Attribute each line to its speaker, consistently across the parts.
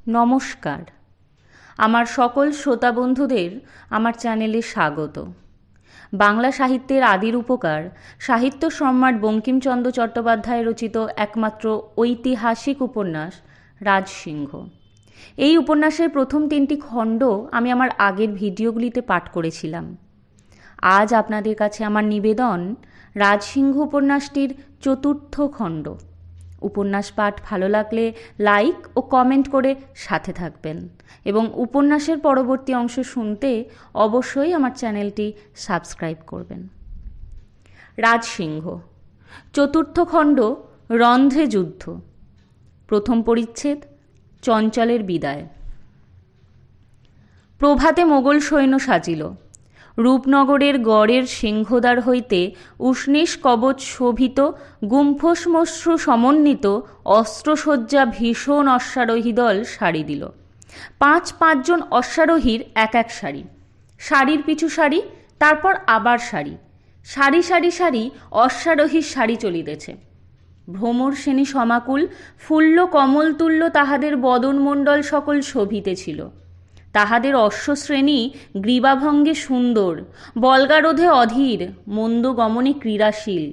Speaker 1: নমস্কার। আমার সকল শ্রোতা বন্ধুদের আমার চ্যানেলে স্বাগত। বাংলা সাহিত্যের আদির উপকার সাহিত্য সম্রাট বঙ্কিমচন্দ্র চট্টোপাধ্যায় রচিত একমাত্র ঐতিহাসিক উপন্যাস রাজসিংহ। এই উপন্যাসের প্রথম 3টি খণ্ড আমি আমার আগের ভিডিওগুলিতে পাঠ করেছিলাম। আজ আপনাদের কাছে আমার নিবেদন রাজসিংহ উপন্যাসটির 4র্থ খণ্ড। উপন্যাস পাঠ ভালো লাগলে লাইক ও কমেন্ট করে সাথে থাকবেন এবং উপন্যাসের পরবর্তী অংশ শুনতে অবশ্যই আমার চ্যানেলটি সাবস্ক্রাইব করবেন। রাজসিংহ 4র্থ খণ্ড রন্ধ্রে যুদ্ধ। প্রথম পরিচ্ছেদ চঞ্চলের বিদায়। প্রভাতে মোগল সৈন্য সাজিল। রূপনগরের গড়ের সিংহদ্বার হইতে উষ্ণীষ কবচ শোভিত গুম্ফসমশ্রু সমন্বিত অস্ত্রসজ্জা ভীষণ অশ্বারোহী দল সারি দিল। 5 জন অশ্বারোহীর এক সারি, সারির পিছু সারি, তারপর আবার সারি, সারি সারি সারি অশ্বারোহীর সারি চলিতেছে। ভ্রমর শ্রেণী সমাকুল, ফুল্ল কমলতুল্য তাহাদের বদনমণ্ডল সকল শোভিতেছিল। তাহাদের অশ্বশ্রেণী গ্রীবাভঙ্গে সুন্দর, বল্গারোধে অধীর, মন্দগমনে ক্রীড়াশীল।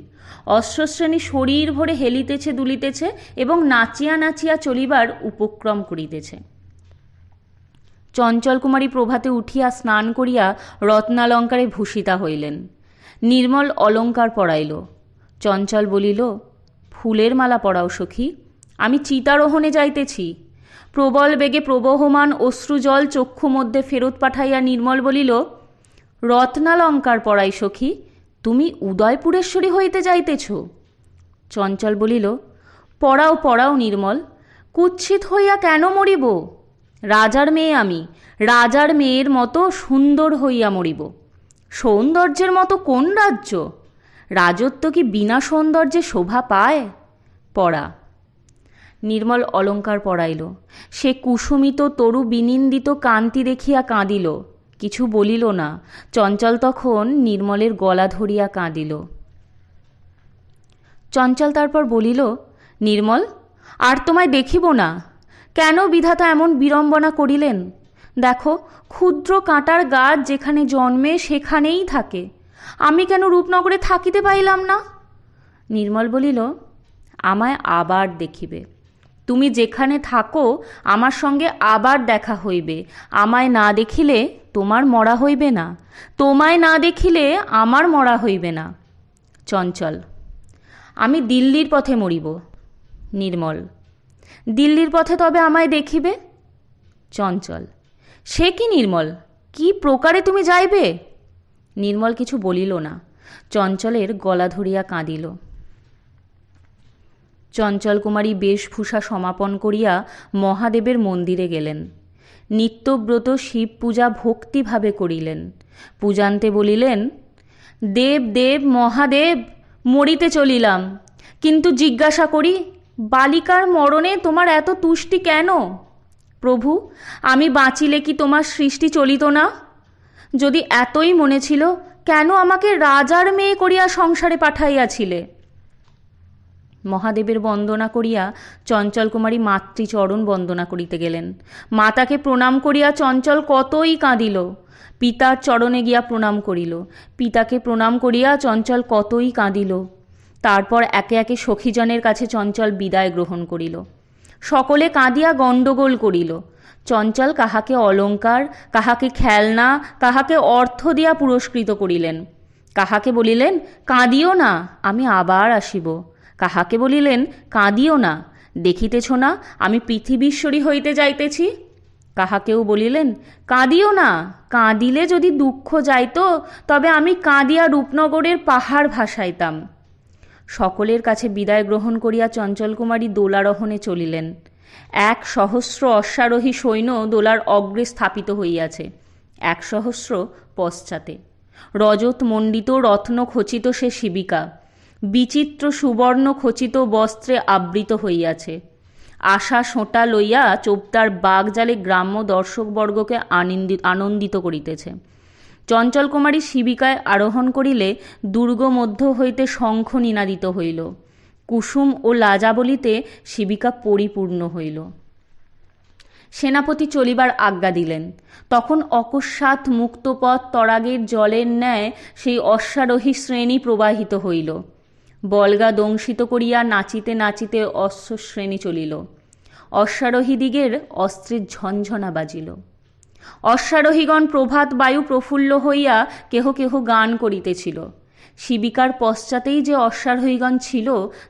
Speaker 1: অশ্বশ্রেণী শরীর ভরে হেলিতেছে দুলিতেছে এবং নাচিয়া নাচিয়া চলিবার উপক্রম করিতেছে। চঞ্চলকুমারী প্রভাতে উঠিয়া স্নান করিয়া রত্নালঙ্কারে ভূষিতা হইলেন। নির্মল অলঙ্কার পরাইল। চঞ্চল বলিল, ফুলের মালা পরাও সখী, আমি চিতারোহণে যাইতেছি। প্রবল বেগে প্রবহমান অশ্রুজল চক্ষু মধ্যে ফেরত পাঠাইয়া নির্মল বলিল, রত্নালঙ্কার পরাই সখী, তুমি উদয়পুরেশ্বরী হইতে যাইতেছ? চঞ্চল বলিল, পড়াও পড়াও নির্মল, কুৎসিত হইয়া কেন মরিব? রাজার মেয়ে আমি, রাজার মেয়ের মতো সুন্দর হইয়া মরিব। সৌন্দর্যের মতো কোন রাজ্য? রাজত্ব কি বিনা সৌন্দর্যে শোভা পায়? পড়া। নির্মল অলঙ্কার পরাইল। সে কুসুমিত তরু বিনিন্দিত কান্তি দেখিয়া কাঁদিল, কিছু বলিল না। চঞ্চল তখন নির্মলের গলা ধরিয়া কাঁদিল। চঞ্চল তারপর বলিল, নির্মল, আর তোমায় দেখিব না। কেন বিধাতা এমন বিড়ম্বনা করিলেন? দেখো, ক্ষুদ্র কাঁটার গাছ যেখানে জন্মে সেখানেই থাকে। আমি কেন রূপনগরে থাকিতে পাইলাম না? নির্মল বলিল, আমায় আবার দেখিবে। তুমি যেখানে থাকো আমার সঙ্গে আবার দেখা হইবে। আমায় না দেখিলে তোমার মরা হইবে না, তোমায় না দেখিলে আমার মরা হইবে না। চঞ্চল, আমি দিল্লির পথে মরিব। নির্মল, দিল্লির পথে তবে আমায় দেখিবে? চঞ্চল, সে কি নির্মল, কি প্রকারে তুমি যাইবে? নির্মল কিছু বলিল না। চঞ্চলের গলা ধরিয়া কাঁদিল। চঞ্চলকুমারী বেশভূষা সমাপন করিয়া মহাদেবের মন্দিরে গেলেন। নিত্যব্রত শিব পূজা ভক্তিভাবে করিলেন। পূজান্তে বলিলেন, দেব দেব মহাদেব, মরিতে চলিলাম, কিন্তু জিজ্ঞাসা করি, বালিকার মরণে তোমার এত তুষ্টি কেন? প্রভু, আমি বাঁচিলে কি তোমার সৃষ্টি চলিত না? যদি এতই মনে ছিল, কেন আমাকে রাজার মেয়ে করিয়া সংসারে পাঠাইয়াছিলে? মহাদেবের বন্দনা করিয়া চঞ্চলকুমারী মাতৃচরণ বন্দনা করিতে গেলেন। মাতাকে প্রণাম করিয়া চঞ্চল কতই কাঁদিল। পিতার চরণে গিয়া প্রণাম করিল। পিতাকে প্রণাম করিয়া চঞ্চল কতই কাঁদিল। তারপর একে একে সখীজনের কাছে চঞ্চল বিদায় গ্রহণ করিল। সকলে কাঁদিয়া গণ্ডগোল করিল। চঞ্চল কাহাকে অলঙ্কার, কাহাকে খেলনা, কাহাকে অর্থ দিয়া পুরস্কৃত করিলেন। কাহাকে বলিলেন, কাঁদিও না, আমি আবার আসিব। কাহাকে বলিলেন, কাঁদিও না, দেখিতেছ না আমি পৃথিবীশ্বরী হইতে যাইতেছি। কাহাকেও বলিলেন, কাঁদিও না, কাঁদিলে যদি দুঃখ যাইত তবে আমি কাঁদিয়া রূপনগরের পাহাড় ভাসাইতাম। সকলের কাছে বিদায় গ্রহণ করিয়া চঞ্চলকুমারী দোলারোহণে চলিলেন। 1,000 অশ্বারোহী সৈন্য দোলার অগ্রে স্থাপিত হইয়াছে, 1,000 পশ্চাতে। রজত মণ্ডিত রত্ন খচিত সে শিবিকা বিচিত্র সুবর্ণ খচিত বস্ত্রে আবৃত হইয়াছে। আশা সোঁটা লইয়া চোপতার বাগজালে গ্রাম্য দর্শকবর্গকে আনন্দিত করিতেছে। চঞ্চলকুমারী শিবিকায় আরোহণ করিলে দুর্গ মধ্য হইতে শঙ্খ নিনাদিত হইল। কুসুম ও লাজাবলিতে শিবিকা পরিপূর্ণ হইল। সেনাপতি চলিবার আজ্ঞা দিলেন। তখন অকস্মাৎ মুক্তপথ তরাগের জলের ন্যায় সেই অশ্বারোহী শ্রেণী প্রবাহিত হইল। বলগা দংশিত করিয়া নাচিতে নাচিতে অশ্বশ্রেণী চলিল। অশ্বারোহীদিগের অস্ত্রের ঝনঝনা বাজিল। অশ্বারোহীগণ প্রভাত বায়ু প্রফুল্ল হইয়া কেহ কেহ গান করিতেছিল। শিবিকার পশ্চাতেই যে অশ্বারোহীগণ ছিল,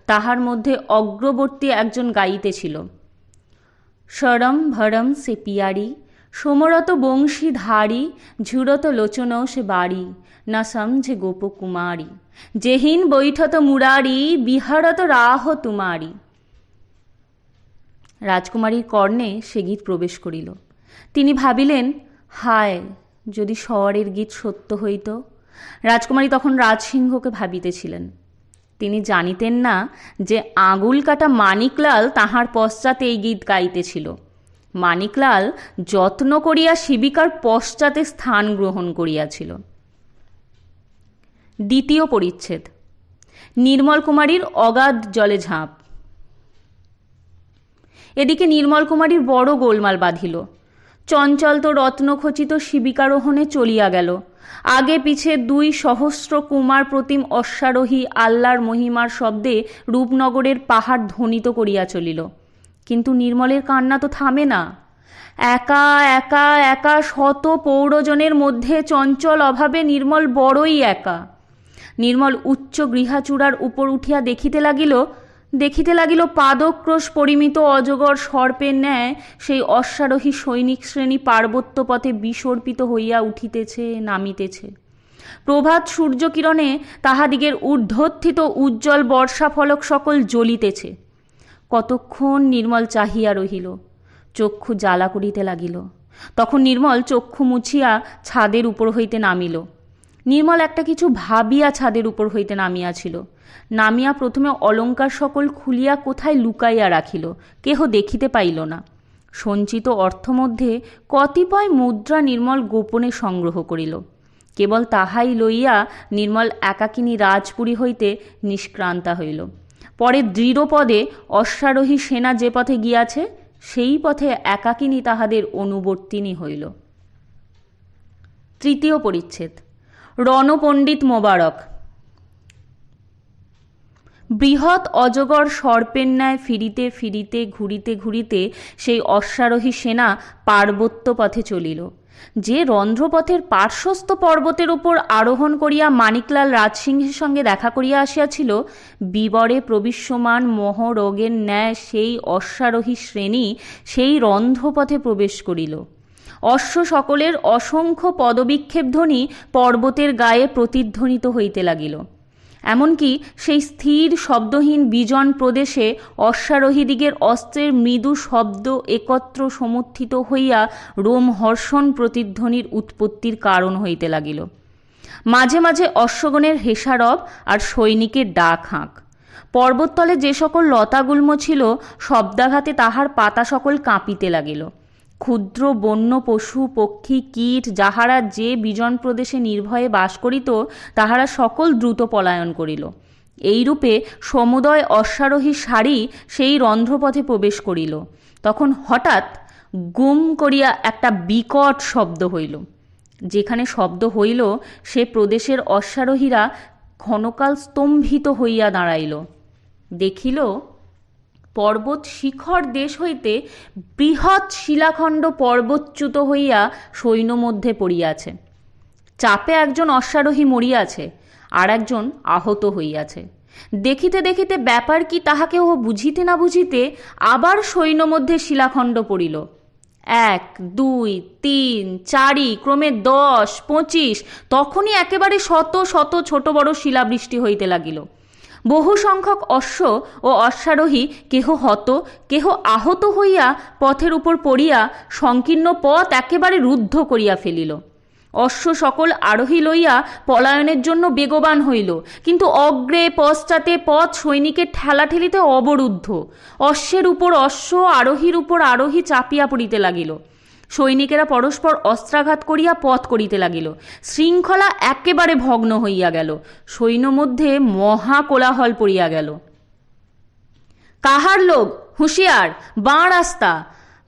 Speaker 1: তাহার মধ্যে অগ্রবর্তী একজন গাইতেছিল, শরম ভরম সে পিয়ারি, সমরত বংশী ধারি, ঝুরত লোচনৌ সে বাড়ি, না সমঝে গোপকুমারী, যেহীন বৈঠত মুরারি, বিহারত রাহ তুমারি। রাজকুমারীর কর্ণে সে গীত প্রবেশ করিল। তিনি ভাবিলেন, হায়, যদি শহরের গীত সত্য হইত। রাজকুমারী তখন রাজসিংহকে ভাবিতেছিলেন। তিনি জানিতেন না যে আঙুল কাটা মানিকলাল তাহার পশ্চাতে এই গীত গাইতেছিল। মানিকলাল যত্ন করিয়া শিবিকার পশ্চাতে স্থান গ্রহণ করিয়াছিল। দ্বিতীয় পরিচ্ছেদ। নির্মল কুমারীর অগাধ জলে ঝাঁপ। এদিকে নির্মল কুমারীর বড় গোলমাল বাঁধিল। চঞ্চল তো রত্নখচিত শিবিকারোহণে চলিয়া গেল। আগে পিছে 2 সহস্র কুমার প্রতিম অশ্বারোহী আল্লাহর মহিমার শব্দে রূপনগরের পাহাড় ধ্বনিত করিয়া চলিল। কিন্তু নির্মলের কান্না তো থামে না। একা একা একা শত পৌরজনের মধ্যে চঞ্চল অভাবে নির্মল বড়ই একা। নির্মল উচ্চ গৃহাচূড়ার উপর উঠিয়া দেখিতে লাগিল পাদক্রোশ পরিমিত অজগর সর্পের ন্যায় সেই অশ্বারোহী সৈনিক শ্রেণী পার্বত্য পথে বিসর্পিত হইয়া উঠিতেছে নামিতেছে। প্রভাত সূর্যকিরণে তাহাদিগের ঊর্ধ্বোত্থিত উজ্জ্বল বর্ষাফলক সকল জ্বলিতেছে। কতক্ষণ নির্মল চাহিয়া রহিল, চক্ষু জ্বালা করিতে লাগিল। তখন নির্মল চক্ষু মুছিয়া ছাদের উপর হইতে নামিল। নির্মল একটা কিছু ভাবিয়া ছাদের উপর হইতে নামিয়াছিল। নামিয়া প্রথমে অলঙ্কার সকল খুলিয়া কোথায় লুকাইয়া রাখিল, কেহ দেখিতে পাইল না। সঞ্চিত অর্থ মধ্যে কতিপয় মুদ্রা নির্মল গোপনে সংগ্রহ করিল। কেবল তাহাই লইয়া নির্মল একাকিনী রাজপুরী হইতে নিষ্ক্রান্তা হইল। পরে দৃঢ়পদে অশ্বারোহী সেনা যে পথে গিয়াছে, সেই পথে একাকিনী তাহাদের অনুবর্তিনী হইল। তৃতীয় পরিচ্ছেদ। রণপণ্ডিত মোবারক। বৃহৎ অজগর সর্পের ন্যায় ফিরিতে ফিরিতে ঘুরিতে ঘুরিতে সেই অশ্বারোহী সেনা পার্বত্য পথে চলিল। যে রন্ধ্রপথের পার্শ্বস্থ পর্বতের উপর আরোহণ করিয়া মানিকলাল রাজসিংহের সঙ্গে দেখা করিয়া আসিয়াছিল, বিবরে প্রবিশ্যমান মহরগের ন্যায় সেই অশ্বারোহী শ্রেণী সেই রন্ধ্রপথে প্রবেশ করিল। অশ্ব সকলের অসংখ্য পদবিক্ষেপ ধ্বনি পর্বতের গায়ে প্রতিধ্বনিত হইতে লাগিল। এমনকি সেই স্থির শব্দহীন বিজন প্রদেশে অশ্বারোহীদিগের অস্ত্রের মৃদু শব্দ একত্র সমুত্থিত হইয়া রোমহর্ষণ প্রতিধ্বনির উৎপত্তির কারণ হইতে লাগিল। মাঝে মাঝে অশ্বগণের হেসারব আর সৈনিকের ডাক হাঁক। পর্বততলে যে সকল লতাগুল্ম ছিল, শব্দাঘাতে তাহার পাতা সকল কাঁপিতে লাগিল। ক্ষুদ্র বন্য পশু পক্ষী কীট যাহারা যে বিজন প্রদেশে নির্ভয়ে বাস করিত, তাহারা সকল দ্রুত পলায়ন করিল। এইরূপে সমুদয় অশ্বারোহী সারি সেই রন্ধ্রপথে প্রবেশ করিল। তখন হঠাৎ গুম করিয়া একটা বিকট শব্দ হইল। যেখানে শব্দ হইল, সে প্রদেশের অশ্বারোহীরা ক্ষণকাল স্তম্ভিত হইয়া দাঁড়াইল। দেখিল, পর্বত শিখর দেশ হইতে বৃহৎ শিলাখণ্ড পর্বতচ্যুত হইয়া সৈন্য মধ্যে পড়িয়াছে। চাপে একজন অশ্বারোহী মরিয়াছে, আর একজন আহত হইয়াছে। দেখিতে দেখিতে ব্যাপার কি তাহাকে ও বুঝিতে না বুঝিতে আবার সৈন্য মধ্যে শিলাখণ্ড পড়িল। 1, 2, 3, 4 ক্রমে 10, 25, তখনই একেবারে শত শত ছোট বড় শিলাবৃষ্টি হইতে লাগিল। বহু সংখ্যক অশ্ব ও অশ্বারোহী কেহ হত কেহ আহত হইয়া পথের উপর পড়িয়া সংকীর্ণ পথ একেবারে রুদ্ধ করিয়া ফেলিল। অশ্ব সকল আরোহী লইয়া পলায়নের জন্য বেগবান হইল, কিন্তু অগ্রে পশ্চাতে পথ সৈনিকের ঠেলাঠেলিতে অবরুদ্ধ। অশ্বের উপর অশ্ব, আরোহীর উপর আরোহী চাপিয়া পড়িতে লাগিল। সৈনিকেরা পরস্পর অস্ত্রাঘাত করিয়া পথ করিতে লাগিল। শৃঙ্খলা একেবারে ভগ্ন হইয়া গেল। সৈন্য মধ্যে মহা কোলাহল পড়িয়া গেল। কাহার লোক, হুঁশিয়ার, বাঁ রাস্তা!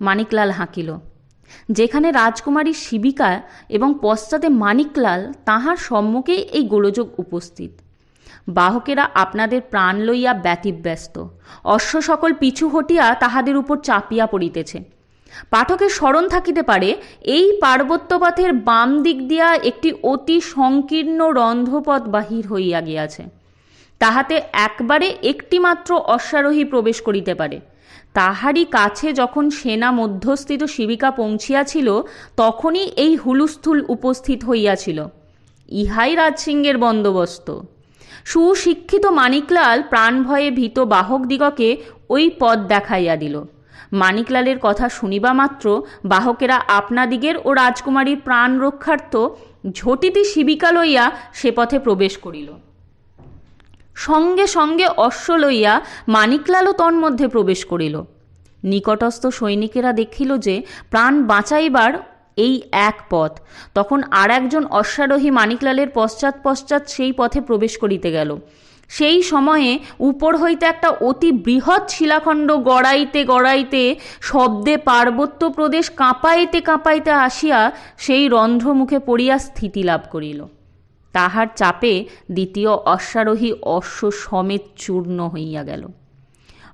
Speaker 1: মানিকলাল হাঁকিল। যেখানে রাজকুমারী শিবিকা এবং পশ্চাতে মানিকলাল, তাহার সম্মুখেই এই গোলযোগ উপস্থিত। বাহকেরা আপনাদের প্রাণ লইয়া ব্যতিব্যস্ত, অশ্ব সকল পিছু হটিয়া তাহাদের উপর চাপিয়া পড়িতেছে। পাঠকের স্মরণ থাকিতে পারে, এই পার্বত্যপথের বাম দিক দিয়া একটি অতি সংকীর্ণ রন্ধ্রপথ বাহির হইয়া গিয়াছে। তাহাতে একবারে একটি মাত্র অশ্বারোহী প্রবেশ করিতে পারে। তাহারই কাছে যখন সেনা মধ্যস্থিত শিবিকা পৌঁছিয়াছিল, তখনই এই হুলুস্থুল উপস্থিত হইয়াছিল। ইহাই রাজসিংহের বন্দোবস্ত। সুশিক্ষিত মানিকলাল প্রাণভয়ে ভীত বাহকদিগকে ওই পথ দেখাইয়া দিল। মানিকলালের কথা শুনিবা মাত্র বাহকেরা আপনাদিগের ও রাজকুমারীর প্রাণ রক্ষার্থ ঝটিতি শিবিকা লইয়া সে পথে প্রবেশ করিল। সঙ্গে সঙ্গে অশ্ব লইয়া মানিকলালও তন্মধ্যে প্রবেশ করিল। নিকটস্থ সৈনিকেরা দেখিল যে প্রাণ বাঁচাইবার এই এক পথ। তখন আর একজন অশ্বারোহী মানিকলালের পশ্চাৎ পশ্চাৎ সেই পথে প্রবেশ করিতে গেল। সেই সময়ে উপর হইতে একটা অতি বৃহৎ শিলাখণ্ড গড়াইতে গড়াইতে শব্দে পার্বত্য প্রদেশ কাঁপাইতে কাঁপাইতে আসিয়া সেই রন্ধ্রমুখে পড়িয়া স্থিতি লাভ করিল। তাহার চাপে দ্বিতীয় অশ্বারোহী অশ্ব সমেত চূর্ণ হইয়া গেল।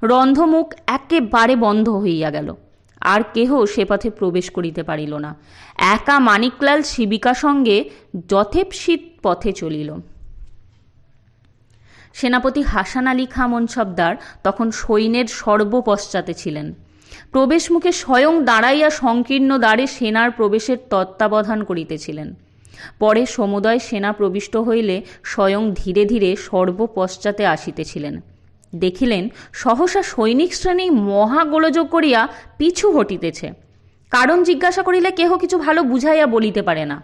Speaker 1: রন্ধ্রমুখ একেবারে বন্ধ হইয়া গেল। আর কেহ সে পথে প্রবেশ করিতে পারিল না। একা মানিকলাল শিবিকা সঙ্গে যথেপসিত পথে চলিল। সেনাপতি হাসান আলী খাঁ মনসবদার তখন সৈন্যের সর্বপশ্চাতে ছিলেন। প্রবেশ মুখে স্বয়ং দাঁড়াইয়া সংকীর্ণ দ্বারে সেনার প্রবেশের তত্ত্বাবধান করিতেছিলেন। পরে সমুদয় সেনা প্রবিষ্ট হইলে স্বয়ং ধীরে ধীরে সর্বপশ্চাতে আসিতেছিলেন। দেখিলেন সহসা সৈনিক শ্রেণী মহাগোলযোগ করিয়া পিছু হটিতেছে। কারণ জিজ্ঞাসা করিলে কেহ কিছু ভালো বুঝাইয়া বলিতে পারে না।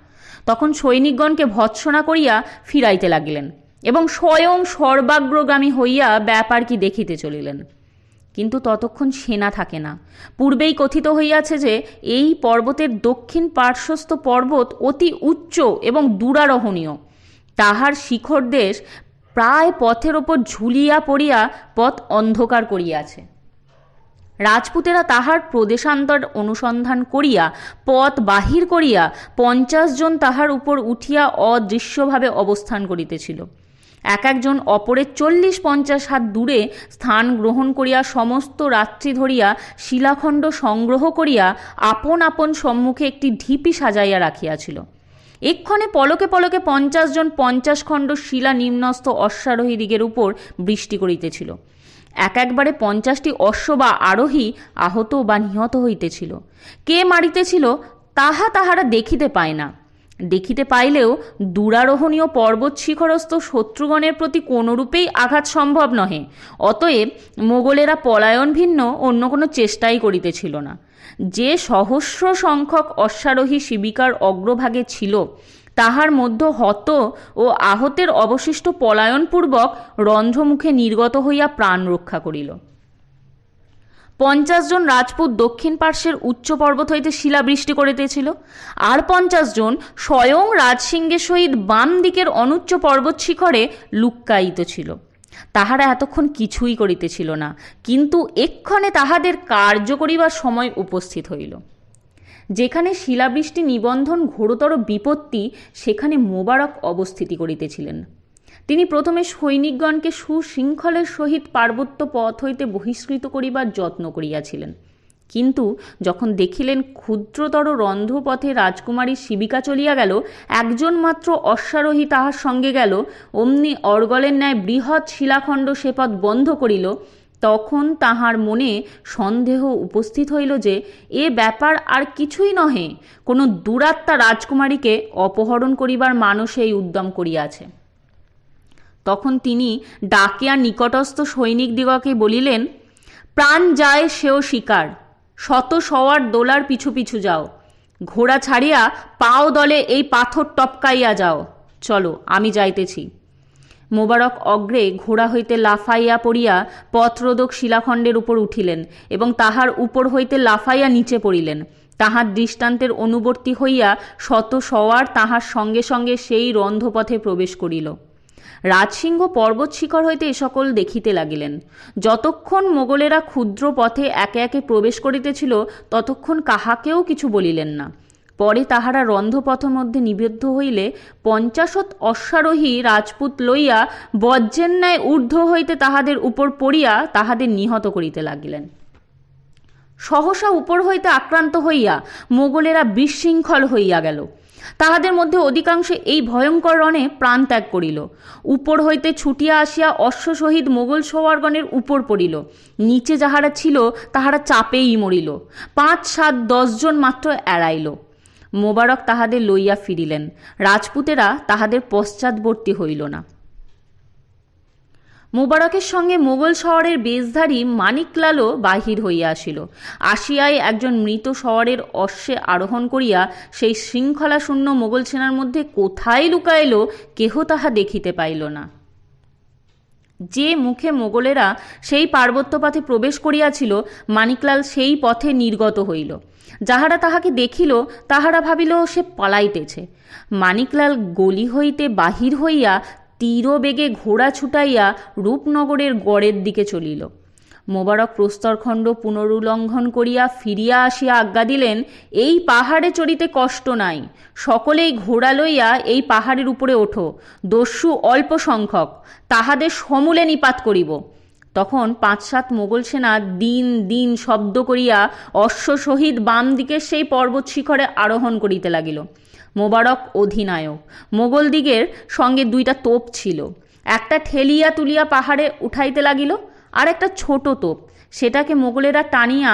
Speaker 1: তখন সৈনিকগণকে ভৎসনা করিয়া ফিরাইতে লাগিলেন এবং স্বয়ং সর্বাগ্রগামী হইয়া ব্যাপার কি দেখিতে চলিলেন। কিন্তু ততক্ষণ সেনা থাকে না। পূর্বেই কথিত হইয়াছে যে এই পর্বতের দক্ষিণ পার্শ্বস্থ পর্বত অতি উচ্চ এবং দূরারোহণীয়। তাহার শিখর দেশ প্রায় পথের ওপর ঝুলিয়া পড়িয়া পথ অন্ধকার করিয়াছে। রাজপুতেরা তাহার প্রদেশান্তর অনুসন্ধান করিয়া পথ বাহির করিয়া 50 জন তাহার উপর উঠিয়া অদৃশ্যভাবে অবস্থান করিতেছিল। এক একজন অপরের 40-50 হাত দূরে স্থান গ্রহণ করিয়া সমস্ত রাত্রি ধরিয়া শিলাখণ্ড সংগ্রহ করিয়া আপন আপন সম্মুখে একটি ঢিপি সাজাইয়া রাখিয়াছিল। এক্ষণে পলকে পলকে 50 জন 50 খণ্ড শিলা নিম্নস্থ অশ্বারোহী দিগের উপর বৃষ্টি করিতেছিল। একবারে 50টি অশ্ব বা আরোহী আহত বা নিহত হইতেছিল। কে মারিতেছিল তাহা তাহারা দেখিতে পায় না। দেখিতে পাইলেও দূরারোহণীয় পর্বত শিখরস্থ শত্রুগণের প্রতি কোনরূপেই আঘাত সম্ভব নহে। অতএব মোগলেরা পলায়ন ভিন্ন অন্য কোনো চেষ্টাই করিতেছিল না। যে সহস্র সংখ্যক অশ্বারোহী শিবিকার অগ্রভাগে ছিল, তাহার মধ্যে হত ও আহতের অবশিষ্ট পলায়নপূর্বক রন্ধ্রমুখে নির্গত হইয়া প্রাণ রক্ষা করিল। 50 জন রাজপুত দক্ষিণ পার্শ্বের উচ্চ পর্বত হইতে শিলাবৃষ্টি করিতেছিল। আর 50 জন স্বয়ং রাজসিংহের সহিত বাম দিকের অনুচ্চ পর্বত শিখরে লুক্কায়িত ছিল। তাহারা এতক্ষণ কিছুই করিতেছিল না, কিন্তু এক্ষণে তাহাদের কার্য করিবার সময় উপস্থিত হইল। যেখানে শিলাবৃষ্টি নিবন্ধন ঘোরতর বিপত্তি, সেখানে মোবারক অবস্থিতি করিতেছিলেন। তিনি প্রথমে সৈনিকগণকে সুশৃঙ্খলের সহিত পার্বত্য পথ হইতে বহিষ্কৃত করিবার যত্ন করিয়াছিলেন। কিন্তু যখন দেখিলেন ক্ষুদ্রতর রন্ধ্রপথে রাজকুমারী শিবিকা চলিয়া গেল, একজন মাত্র অশ্বারোহী তাহার সঙ্গে গেল, অমনি অর্গলের ন্যায় বৃহৎ শিলাখণ্ড সে পথ বন্ধ করিল, তখন তাহার মনে সন্দেহ উপস্থিত হইল যে এ ব্যাপার আর কিছুই নহে, কোনো দুরাত্মা রাজকুমারীকে অপহরণ করিবার মানসে এই উদ্যম করিয়াছে। তখন তিনি ডাকিয়া নিকটস্থ সৈনিকদিগকে বলিলেন, প্রাণ যায় সেও শিকার, শত সওয়ার দোলার পিছু পিছু যাও, ঘোড়া ছাড়িয়া পাও দলে এই পাথর টপকাইয়া যাও, চলো আমি যাইতেছি। মোবারক অগ্রে ঘোড়া হইতে লাফাইয়া পড়িয়া পথরোধক শিলাখণ্ডের উপর উঠিলেন এবং তাহার উপর হইতে লাফাইয়া নিচে পড়িলেন। তাহার দৃষ্টান্তের অনুবর্তী হইয়া শত সওয়ার তাহার সঙ্গে সঙ্গে সেই রন্ধ্রপথে প্রবেশ করিল। রাজসিংহ পর্বত শিখর হইতে এ সকল দেখিতে লাগিলেন। যতক্ষণ মোগলেরা ক্ষুদ্র পথে একে একে প্রবেশ করিতেছিল ততক্ষণ কাহাকেও কিছু বলিলেন না। পরে তাহারা রন্ধপথ মধ্যে নিবদ্ধ হইলে 50 অশ্বারোহী রাজপুত লইয়া বজ্রের ন্যায় ঊর্ধ্ব হইতে তাহাদের উপর পড়িয়া তাহাদের নিহত করিতে লাগিলেন। সহসা উপর হইতে আক্রান্ত হইয়া মোগলেরা বিশৃঙ্খল হইয়া গেল। তাহাদের মধ্যে অধিকাংশ এই ভয়ঙ্কর রণে প্রাণ ত্যাগ করিল। উপর হইতে ছুটিয়া আসিয়া অশ্বসহিত মোগল সওয়ারগণের উপর পড়িল। নিচে যাহারা ছিল তাহারা চাপেই মরিল। 5, 7, 10 জন মাত্র এড়াইল। মোবারক তাহাদের লইয়া ফিরিলেন। রাজপুতেরা তাহাদের পশ্চাৎবর্তী হইল না। মোবারকের সঙ্গে মোগল শহরের বেশধারী মানিকলালও বাহির হইয়া আসিল। আসিয়ায় একজন মৃত শহরের অশ্বে আরোহণ করিয়া সেই শৃঙ্খলাশূন্য মোগল সেনার মধ্যে কোথায় লুকাইল কেহ তাহা দেখিতে পাইল না। যে মুখে মোগলেরা সেই পার্বত্যপথে প্রবেশ করিয়াছিল মানিকলাল সেই পথে নির্গত হইল। যাহারা তাহাকে দেখিল তাহারা ভাবিল সে পলাইতেছে। মানিকলাল গলি হইতে বাহির হইয়া তীরবেগে ঘোড়া ছুটাইয়া রূপনগরের গড়ের দিকে চলিল। মোবারক প্রস্তরখণ্ড পুনরুল্লঙ্ঘন করিয়া ফিরিয়া আসিয়া আজ্ঞা দিলেন, এই পাহাড়ে চড়িতে কষ্ট নাই, সকলেই ঘোড়া লইয়া এই পাহাড়ের উপরে ওঠো, দস্যু অল্প সংখ্যক, তাহাদের সমূলে নিপাত করিব। তখন 5-7 মোগল সেনা দিন দিন শব্দ করিয়া অশ্বসহিত বাম দিকের সেই পর্বত শিখরে আরোহণ করিতে লাগিল। মোবারক অধিনায়ক। মোগল দিগের সঙ্গে 2টা তোপ ছিল। একটা ঠেলিয়া তুলিয়া পাহাড়ে উঠাইতে লাগিল, আর একটা ছোট তোপ, সেটাকে মোগলেরা টানিয়া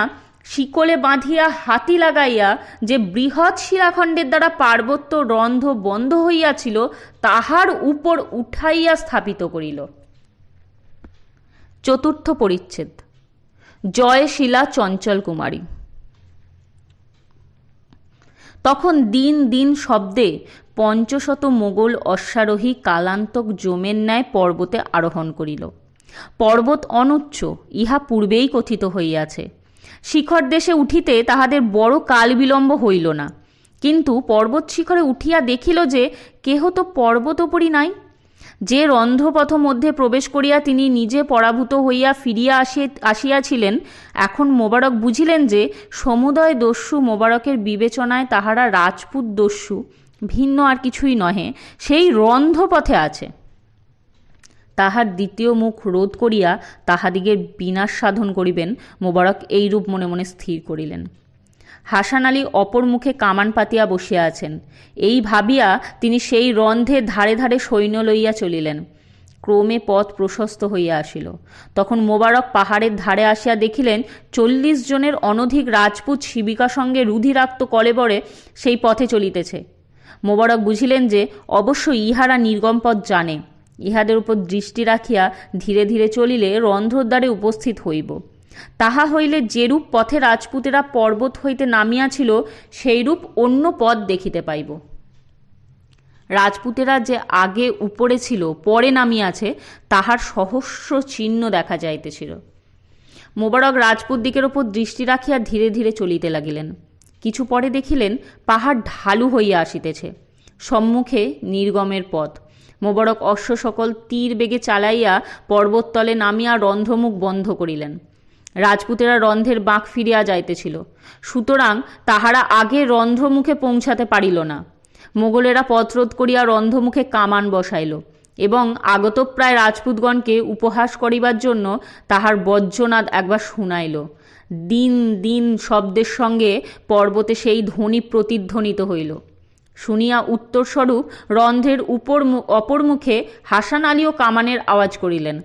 Speaker 1: শিকলে বাঁধিয়া হাতি লাগাইয়া যে বৃহৎ শিলাখণ্ডের দ্বারা পার্বত্য রন্ধ্র বন্ধ হইয়াছিল তাহার উপর উঠাইয়া স্থাপিত করিল। 4র্থ পরিচ্ছেদ। জয়শীলা চঞ্চল কুমারী। তখন দিন দিন শব্দে 500 মোগল অশ্বারোহী কালান্তক জমের ন্যায় পর্বতে আরোহণ করিল। পর্বত অনুচ্চ, ইহা পূর্বেই কথিত হইয়াছে। শিখর দেশে উঠিতে তাহাদের বড় কাল বিলম্ব হইল না, কিন্তু পর্বত শিখরে উঠিয়া দেখিল যে কেহ তো পর্বতোপরি নাই। যে রন্ধ্রপথ মধ্যে প্রবেশ করিয়া তিনি নিজে পরাভূত হইয়া ফিরিয়া আসিয়াছিলেন, এখন মোবারক বুঝিলেন যে সমুদয় দস্যু মোবারকের বিবেচনায় তাহারা রাজপুত দস্যু, ভিন্ন আর কিছুই নহে, সেই রন্ধ্রপথে আছে। তাহার দ্বিতীয় মুখ রোধ করিয়া তাহাদিগের বিনাশ সাধন করিবেন মোবারক এইরূপ মনে মনে স্থির করিলেন। হাসান আলী অপর মুখে কামান পাতিয়া বসিয়া আছেন। এই ভাবিয়া তিনি সেই রন্ধ্রের ধারে ধারে সৈন্য লইয়া চলিলেন। ক্রমে পথ প্রশস্ত হইয়া আসিল। তখন মোবারক পাহাড়ের ধারে আসিয়া দেখিলেন 40 জনের অনধিক রাজপুত শিবিকা সঙ্গে রুধিরাক্ত কলেবরে সেই পথে চলিতেছে। মোবারক বুঝিলেন যে অবশ্যই ইহারা নির্গম পথ জানে। ইহাদের উপর দৃষ্টি রাখিয়া ধীরে ধীরে চলিলে রন্ধ্রদ্বারে উপস্থিত হইব। তাহা হইলে যেরূপ পথে রাজপুতেরা পর্বত হইতে নামিয়াছিল সেইরূপ অন্য পথ দেখিতে পাইব। রাজপুতেরা যে আগে উপরে ছিল পরে নামিয়াছে তাহার সহস্র চিহ্ন দেখা যাইতেছিল। মোবারক রাজপুত দিকের ওপর দৃষ্টি রাখিয়া ধীরে ধীরে চলিতে লাগিলেন। কিছু পরে দেখিলেন পাহাড় ঢালু হইয়া আসিতেছে, সম্মুখে নির্গমের পথ। মোবারক অশ্ব সকল তীর বেগে চালাইয়া পর্বততলে নামিয়া রন্ধ্রমুখ বন্ধ করিলেন। রাজপুতেরা রন্ধ্রের বাঁক ফিরিয়া যাইতেছিল, সুতরাং তাহারা আগে রন্ধ্রমুখে পৌঁছাতে পারিল না। মোগলেরা পথরোধ করিয়া রন্ধ্রমুখে কামান বসাইল এবং আগতপ্রায় রাজপুতগণকে উপহাস করিবার জন্য তাহার বজ্রনাদ একবার শুনাইল। দিন দিন শব্দের সঙ্গে পর্বতে সেই ধ্বনি প্রতিধ্বনিত হইল। শুনিয়া উত্তরস্বরূপ রন্ধ্রের অপর মুখে হাসান আলীও কামানের আওয়াজ করিলেন।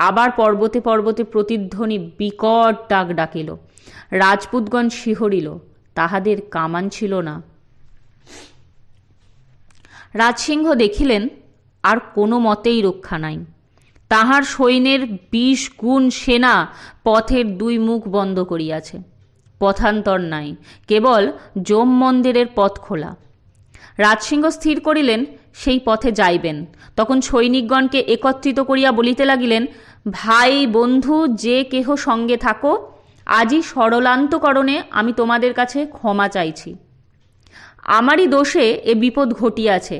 Speaker 1: আবার পর্বতে পর্বতে প্রতিধ্বনি বিকট ডাক ডাকিল। রাজপুতগণ শিহরিল, তাহাদের কামান ছিল না। রাজসিংহ দেখিলেন আর কোনো মতেই রক্ষা নাই। তাহার সৈন্যের 20 গুণ সেনা পথের 2 মুখ বন্ধ করিয়াছে। পথান্তর নাই, কেবল যম মন্দিরের পথ খোলা। রাজসিংহ স্থির করিলেন সেই পথে যাইবেন। তখন সৈনিকগণকে একত্রিত করিয়া বলিতে লাগিলেন, ভাই বন্ধু যে কেহ সঙ্গে থাকো, আজই সরলান্তকরণে আমি তোমাদের কাছে ক্ষমা চাইছি। আমারই দোষে এ বিপদ ঘটিয়াছে।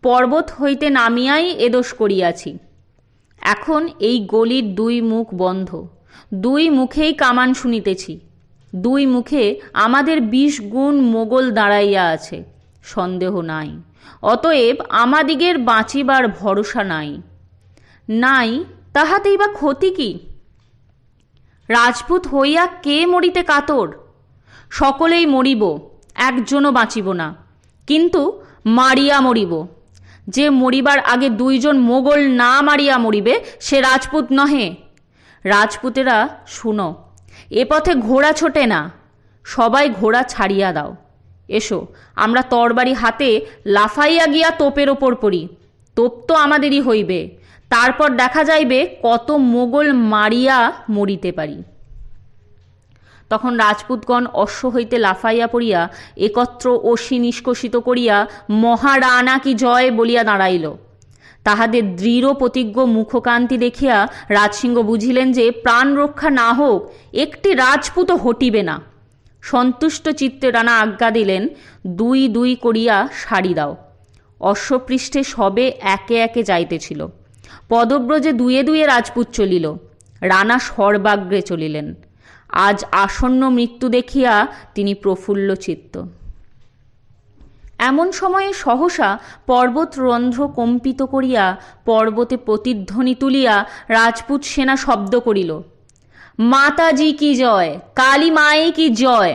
Speaker 1: পর্বত হইতে নামিয়াই এদোষ করিয়াছি। এখন এই গলির দুই মুখ বন্ধ, দুই মুখেই কামান শুনিতেছি, দুই মুখে আমাদের 20 গুণ মোগল দাঁড়াইয়া আছে, সন্দেহ নাই। অতএব আমাদিগের বাঁচিবার ভরসা নাই। নাই তাহাতেই বা ক্ষতি কি? রাজপুত হইয়া কে মরিতে কাতর? সকলেই মরিব, একজনও বাঁচিব না, কিন্তু মারিয়া মরিব। যে মরিবার আগে 2 জন মোগল না মারিয়া মরিবে সে রাজপুত নহে। রাজপুতেরা শুনো, এ পথে ঘোড়া ছোটে না, সবাই ঘোড়া ছাড়িয়া দাও। এসো, আমরা তরবারি হাতে লাফাইয়া গিয়া তোপের ওপর পড়ি। তোপ তো আমাদেরই হইবে, তারপর দেখা যাইবে কত মোগল মারিয়া মরিতে পারি। তখন রাজপুতগণ অশ্ব হইতে লাফাইয়া পড়িয়া একত্র অসি নিষ্কষিত করিয়া মহারানা কি জয় বলিয়া দাঁড়াইল। তাহাদের দৃঢ় প্রতিজ্ঞ মুখকান্তি দেখিয়া রাজসিংহ বুঝিলেন যে প্রাণ রক্ষা না হোক একটি রাজপুতও হটিবে না। সন্তুষ্ট চিত্তে রানা আজ্ঞা দিলেন, 2 করিয়া সারি দাও। অশ্বপৃষ্ঠে সবে একে একে যাইতেছিল। পদব্রজে 2 রাজপুত চলিল। রানা সর্বাগ্রে চলিলেন। আজ আসন্ন মৃত্যু দেখিয়া তিনি প্রফুল্ল চিত্ত। এমন সময়ে সহসা পর্বত রন্ধ্র কম্পিত করিয়া পর্বতে প্রতিধ্বনি তুলিয়া রাজপুত সেনা শব্দ করিল, মাতাজি কি জয়, কালী মায়ে কি জয়।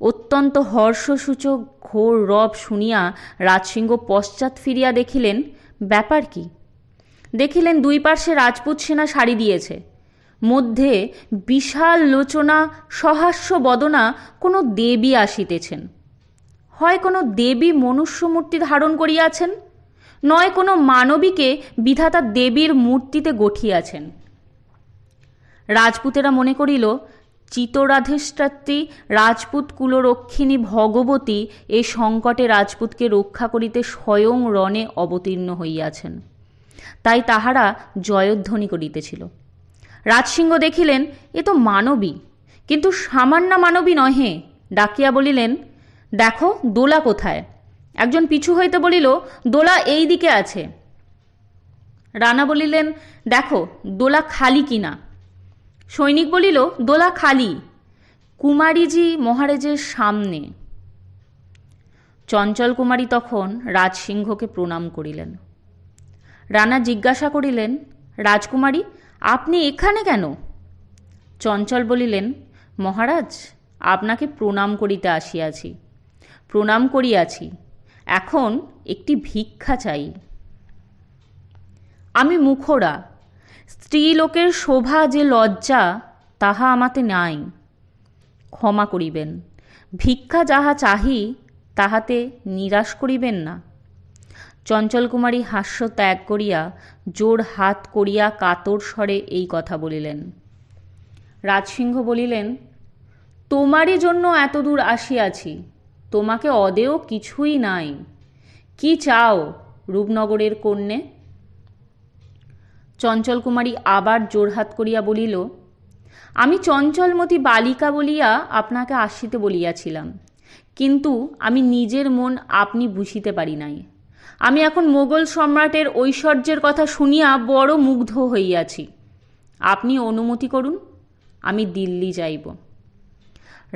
Speaker 1: অত্যন্ত হর্ষসূচক ঘোর রব শুনিয়া রাজসিংহ পশ্চাৎ ফিরিয়া দেখিলেন ব্যাপার কি। দেখিলেন 2 পার্শ্বে রাজপুত সেনা সারি দিয়েছে। মধ্যে বিশাল লোচনা সহাস্য বদনা কোনো দেবী আসিতেছেন। হয় কোনো দেবী মনুষ্যমূর্তি ধারণ করিয়াছেন, নয় কোনো মানবীকে বিধাতা দেবীর মূর্তিতে গঠিয়াছেন। রাজপুতেরা মনে করিল চিতরাধিষ্ঠাত্রী রাজপুত কুলরক্ষিণী ভগবতী এই সংকটে রাজপুতকে রক্ষা করিতে স্বয়ং রণে অবতীর্ণ হইয়াছেন, তাই তাহারা জয়ধ্বনি করিতেছিল। রাজসিংহ দেখিলেন এ তো মানবী, কিন্তু সামান্য মানবী নহে। ডাকিয়া বলিলেন, দেখো দোলা কোথায়? একজন পিছু হইতে বলিল, দোলা এই দিকে আছে। রানা বলিলেন, দেখো দোলা খালি কিনা। সৈনিক বলিল, দোলা খালি, কুমারীজি মহারাজের সামনে। চঞ্চল কুমারী তখন রাজসিংহকে প্রণাম করিলেন। রানা জিজ্ঞাসা করিলেন, রাজকুমারী আপনি এখানে কেন? চঞ্চল বলিলেন, মহারাজ আপনাকে প্রণাম করিতে আসিয়াছি। প্রণাম করিয়াছি, এখন একটি ভিক্ষা চাই। আমি মুখরা, স্ত্রীলোকের শোভা যে লজ্জা তাহা আমাতে নাই, ক্ষমা করিবেন। ভিক্ষা যাহা চাহি তাহাতে নিরাশ করিবেন না। চঞ্চল কুমারী হাস্য ত্যাগ করিয়া জোর হাত করিয়া কাতর স্বরে এই কথা বলিলেন। রাজসিংহ বলিলেন, তোমারই জন্য এত দূর আসিয়াছি, তোমাকে অদেয় কিছুই নাই। কি চাও রূপনগরের কন্যে? চঞ্চল কুমারী আবার জোরহাত করিয়া বলিল, আমি চঞ্চলমতি বালিকা বলিয়া আপনাকে আসিতে বলিয়াছিলাম, কিন্তু আমি নিজের মন আপনি বুঝিতে পারি নাই। আমি এখন মোগল সম্রাটের ঐশ্বর্যের কথা শুনিয়া বড় মুগ্ধ হইয়াছি। আপনি অনুমতি করুন, আমি দিল্লি যাইব।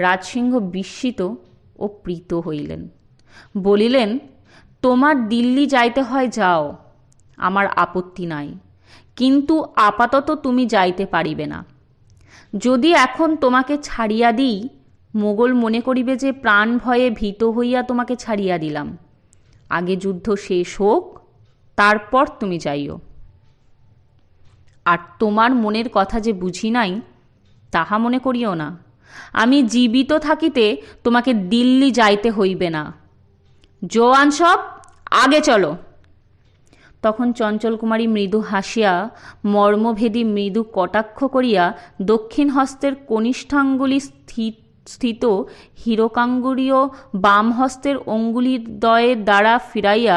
Speaker 1: রাজসিংহ বিস্মিত ও প্রীত হইলেন। বলিলেন, তোমার দিল্লি যাইতে হয় যাও, আমার আপত্তি নাই, কিন্তু আপাতত তুমি যাইতে পারিবে না। যদি এখন তোমাকে ছাড়িয়া দিই, মোগল মনে করিবে যে প্রাণ ভয়ে ভীত হইয়া তোমাকে ছাড়িয়া দিলাম। আগে যুদ্ধ শেষ হোক, তারপর তুমি যাইও। আর তোমার মনের কথা যে বুঝি নাই তাহা মনে করিও না। আমি জীবিত থাকিতে তোমাকে দিল্লি যাইতে হইবে না। জওয়ান সব আগে চলো। তখন চঞ্চল কুমারী মৃদু হাসিয়া মর্মভেদী মৃদু কটাক্ষ করিয়া দক্ষিণ হস্তের কনিষ্ঠাঙ্গুলি স্থিত হীরকাঙ্গুরীয় বাম হস্তের অঙ্গুলিদ্বয়ের দ্বারা ফিরাইয়া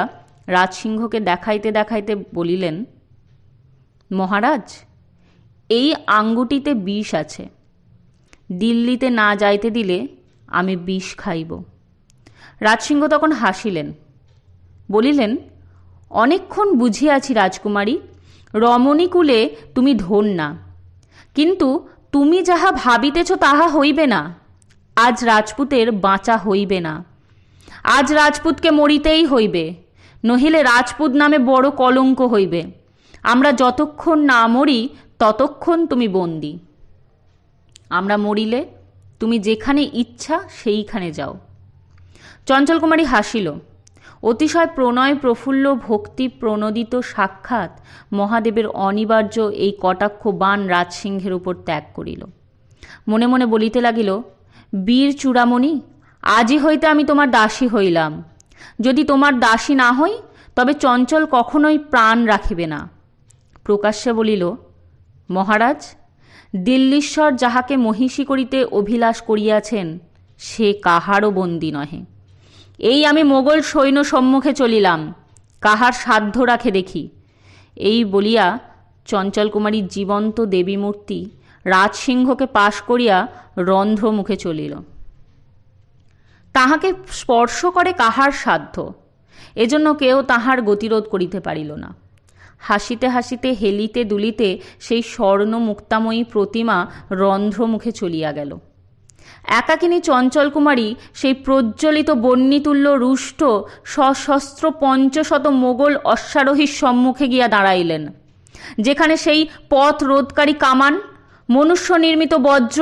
Speaker 1: রাজসিংহকে দেখাইতে দেখাইতে বলিলেন, মহারাজ, এই আঙ্গুটিতে বিষ আছে। দিল্লিতে না যাইতে দিলে আমি বিষ খাইব। রাজসিংহ তখন হাসিলেন, বলিলেন, অনেকক্ষণ বুঝিয়াছি রাজকুমারী, রমণীকুলে তুমি ধন্যা, কিন্তু তুমি যাহা ভাবিতেছ তাহা হইবে না। আজ রাজপুতের বাঁচা হইবে না, আজ রাজপুতকে মরিতেই হইবে, নহিলে রাজপুত নামে বড় কলঙ্ক হইবে। আমরা যতক্ষণ না মরি ততক্ষণ তুমি বন্দী। আমরা মরিলে তুমি যেখানে ইচ্ছা সেইখানে যাও। চঞ্চলকুমারী হাসিল। অতিশয় প্রণয় প্রফুল্ল ভক্তি প্রণোদিত সাক্ষাৎ মহাদেবের অনিবার্য এই কটাক্ষ বাণ রাজসিংহের উপর ত্যাগ করিল। মনে মনে বলিতে লাগিল, বীর চূড়ামণি, আজই হইতে আমি তোমার দাসী হইলাম। যদি তোমার দাসী না হই তবে চঞ্চল কখনোই প্রাণ রাখিবে না। প্রকাশ্যে বলিল, মহারাজ, দিল্লীশ্বর যাহাকে মহিষী করিতে অভিলাষ করিয়াছেন সে কাহারও বন্দী নহে। এই আমি মোগল সৈন্য সম্মুখে চলিলাম, কাহার সাধ্য রাখে দেখি। এই বলিয়া চঞ্চলকুমারী জীবন্ত দেবীমূর্তি রাজসিংহকে পাশ করিয়া রন্ধ্রমুখে চলিল। তাহাকে স্পর্শ করে কাহার সাধ্য, এজন্য কেউ তাহার গতিরোধ করিতে পারিল না। হাসিতে হাসিতে হেলিতে দুলিতে সেই স্বর্ণ মুক্তাময়ী প্রতিমা রন্ধ্রমুখে চলিয়া গেল। একাকিনী চঞ্চলকুমারী সেই প্রজ্বলিত বহ্নিতুল্য রুষ্ট সশস্ত্র ৫০০ মোগল অশ্বারোহীর সম্মুখে গিয়া দাঁড়াইলেন। যেখানে সেই পথ রোধকারী কামান, মনুষ্য নির্মিত বজ্র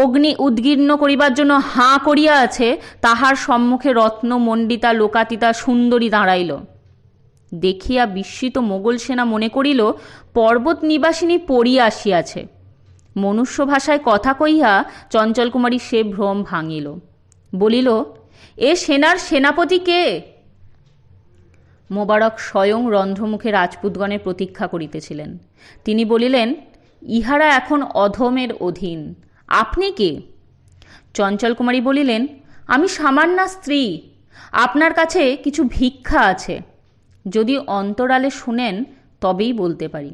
Speaker 1: অগ্নি উদ্গীর্ণ করিবার জন্য হাঁ করিয়া আছে, তাহার সম্মুখে রত্নমণ্ডিতা লোকাতীতা সুন্দরী দাঁড়াইল। দেখিয়া বিস্মিত মোগল সেনা মনে করিল পর্বত নিবাসিনী পড়িয়া আসিয়াছে। মনুষ্য ভাষায় কথা কইয়া চঞ্চলকুমারী সে ভ্রম ভাঙিল। বলিল, এ সেনার সেনাপতি কে? মোবারক স্বয়ং রন্ধ্রমুখে রাজপুতগণের প্রতীক্ষা করিতেছিলেন। তিনি বলিলেন, ইহারা এখন অধমের অধীন, আপনি কে? চঞ্চলকুমারী বলিলেন, আমি সামান্যা স্ত্রী, আপনার কাছে কিছু ভিক্ষা আছে, যদি অন্তরালে শুনেন তবেই বলতে পারি।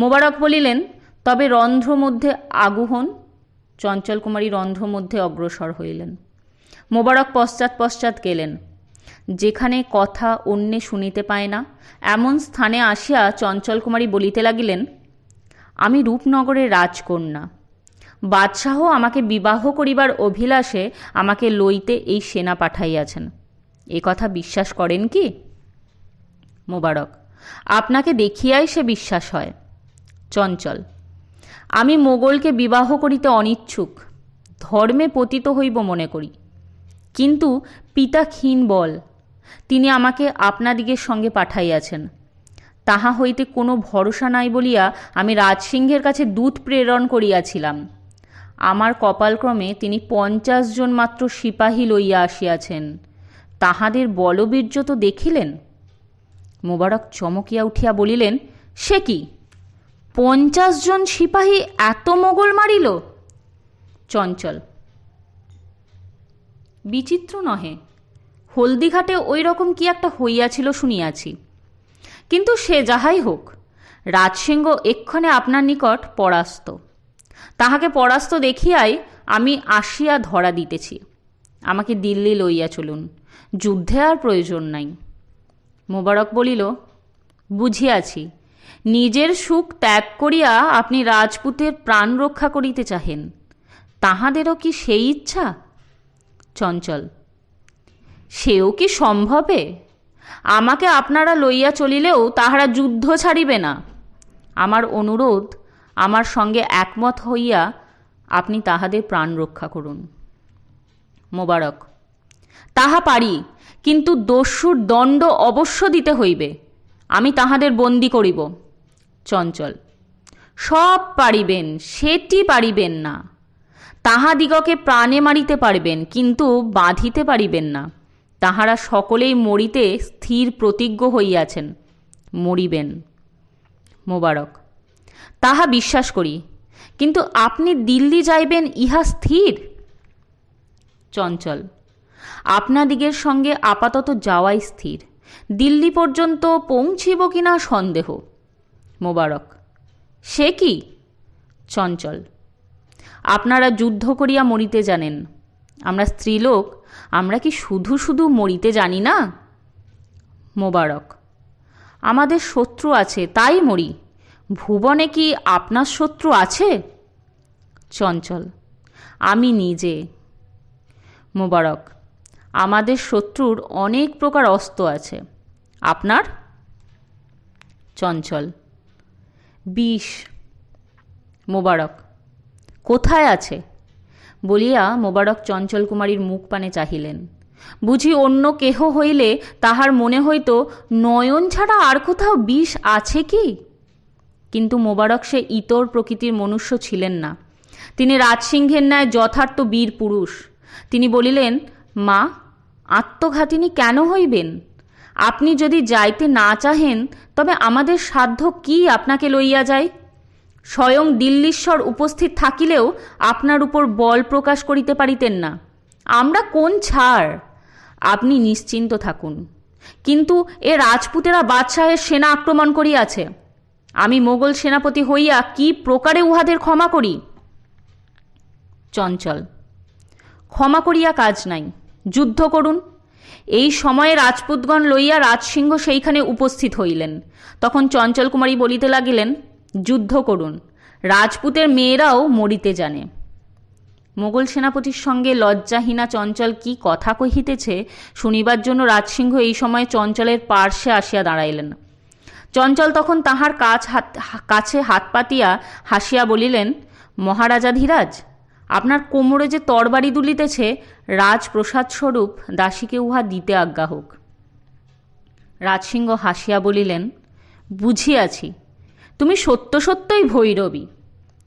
Speaker 1: মোবারক বলিলেন, তবে রন্ধ্র মধ্যে আগুহন। চঞ্চলকুমারী রন্ধ্র মধ্যে অগ্রসর হইলেন। মোবারক পশ্চাৎ পশ্চাৎ গেলেন। যেখানে কথা অন্যে শুনিতে পায় না এমন স্থানে আসিয়া চঞ্চলকুমারী বলিতে লাগিলেন, আমি রূপনগরের রাজকন্যা। বাদশাহ আমাকে বিবাহ করিবার অভিলাষে আমাকে লইতে এই সেনা পাঠাইয়াছেন। এ কথা বিশ্বাস করেন কি? মোবারক, আপনাকে দেখিয়াই সে বিশ্বাস হয়। চঞ্চল, আমি মোগলকে বিবাহ করিতে অনিচ্ছুক, ধর্মে পতিত হইব মনে করি, কিন্তু পিতা ক্ষীণ বল, তিনি আমাকে আপনাদিগের সঙ্গে পাঠাইয়াছেন। তাহা হইতে কোনো ভরসা নাই বলিয়া আমি রাজসিংহের কাছে দূত প্রেরণ করিয়াছিলাম। আমার কপালক্রমে তিনি ৫০ জন মাত্র সিপাহী লইয়া আসিয়াছেন। তাহাদের বলবীর্য তো দেখিলেন। মোবারক চমকিয়া উঠিয়া বলিলেন, সে কি, ৫০ জন সিপাহী এত মোগল মারিল? চঞ্চল, বিচিত্র নহে, হলদিঘাটে ওই রকম কি একটা হইয়াছিল শুনিয়াছি। কিন্তু সে যাহাই হোক, রাজসিংহ এক্ষণে আপনার নিকট পরাস্ত। তাহাকে পরাস্ত দেখিয়াই আমি আসিয়া ধরা দিতেছি। আমাকে দিল্লি লইয়া চলুন, যুদ্ধে আর প্রয়োজন নাই। মোবারক বলিল, বুঝিয়াছি, নিজের সুখ ত্যাগ করিয়া আপনি রাজপুতের প্রাণ রক্ষা করিতে চাহেন। তাহাদেরও কি সেই ইচ্ছা? চঞ্চল, সেও কি সম্ভবে? আমাকে আপনারা লইয়া চলিলেও তাহারা যুদ্ধ ছাড়িবে না। আমার অনুরোধ, আমার সঙ্গে একমত হইয়া আপনি তাহাদের প্রাণ রক্ষা করুন। মোবারক, তাহা পারি, কিন্তু দস্যুর দণ্ড অবশ্য দিতে হইবে। আমি তাহাদের বন্দী করিব। চঞ্চল, সব পারিবেন, সেটি পারিবেন না। তাহাদিগকে প্রাণে মারিতে পারিবেন, কিন্তু বাঁধিতে পারিবেন না। তাহারা সকলেই মরিতে স্থির প্রতিজ্ঞ হইয়াছেন, মরিবেন। মোবারক, তাহা বিশ্বাস করি, কিন্তু আপনি দিল্লি যাইবেন ইহা স্থির? চঞ্চল, আপনাদিগের সঙ্গে আপাতত যাওয়াই স্থির, দিল্লি পর্যন্ত পৌঁছিব কিনা সন্দেহ। মোবারক, সে কি? চঞ্চল, আপনারা যুদ্ধ করিয়া মরিতে জানেন, আমরা স্ত্রীলোক, আমরা কি শুধু শুধু মরিতে জানি না? মোবারক, আমাদের শত্রু আছে তাই মরি। ভুবনে কি আপনার শত্রু আছে? চঞ্চল: আমি নিজে। মোবারক: আমাদের শত্রুর অনেক প্রকার অস্ত্র আছে, আপনার? চঞ্চল: বিষ। মোবারক: কোথায় আছে? বলিয়া মোবারক চঞ্চল কুমারীর মুখ পানে চাহিলেন। বুঝি অন্য কেহ হইলে তাহার মনে হইত নয়ন ছাড়া আর কোথাও বিষ আছে কি? কিন্তু মোবারক সে ইতর প্রকৃতির মনুষ্য ছিলেন না। তিনি রাজসিংহের ন্যায় যথার্থ বীর পুরুষ। তিনি বলিলেন, মা, আত্মঘাতিনী কেন হইবেন? আপনি যদি যাইতে না চাহেন তবে আমাদের সাধ্য কি আপনাকে লইয়া যায়? স্বয়ং দিল্লীশ্বর উপস্থিত থাকিলেও আপনার উপর বল প্রকাশ করিতে পারিতেন না। আমরা কোন ছাড়? আপনি নিশ্চিন্ত থাকুন। কিন্তু এ রাজপুতেরা বাদশাহের সেনা আক্রমণ করিয়াছে। আমি মোগল সেনাপতি হইয়া কি প্রকারে উহাদের ক্ষমা করি? চঞ্চল: ক্ষমা করিয়া কাজ নাই, যুদ্ধ করুন। এই সময়ে রাজপুতগণ লইয়া রাজসিংহ সেইখানে উপস্থিত হইলেন। তখন চঞ্চল কুমারী বলিতে লাগিলেন, যুদ্ধ করুন, রাজপুতের মেয়েরাও মরিতে জানে। মোগল সেনাপতির সঙ্গে লজ্জাহীনা চঞ্চল কি কথা কহিতেছে শুনিবার জন্য রাজসিংহ এই সময় চঞ্চলের পার্শ্বে আসিয়া দাঁড়াইলেন। চঞ্চল তখন তাহার কাছে হাত পাতিয়া হাসিয়া বলিলেন, মহারাজাধিরাজ, আপনার কোমরে যে তরবারি দুলিতেছে, রাজপ্রসাদ স্বরূপ দাসীকে উহা দিতে আজ্ঞা হোক। রাজসিংহ হাসিয়া বলিলেন, বুঝিয়াছি, তুমি সত্য সত্যই ভৈরবী।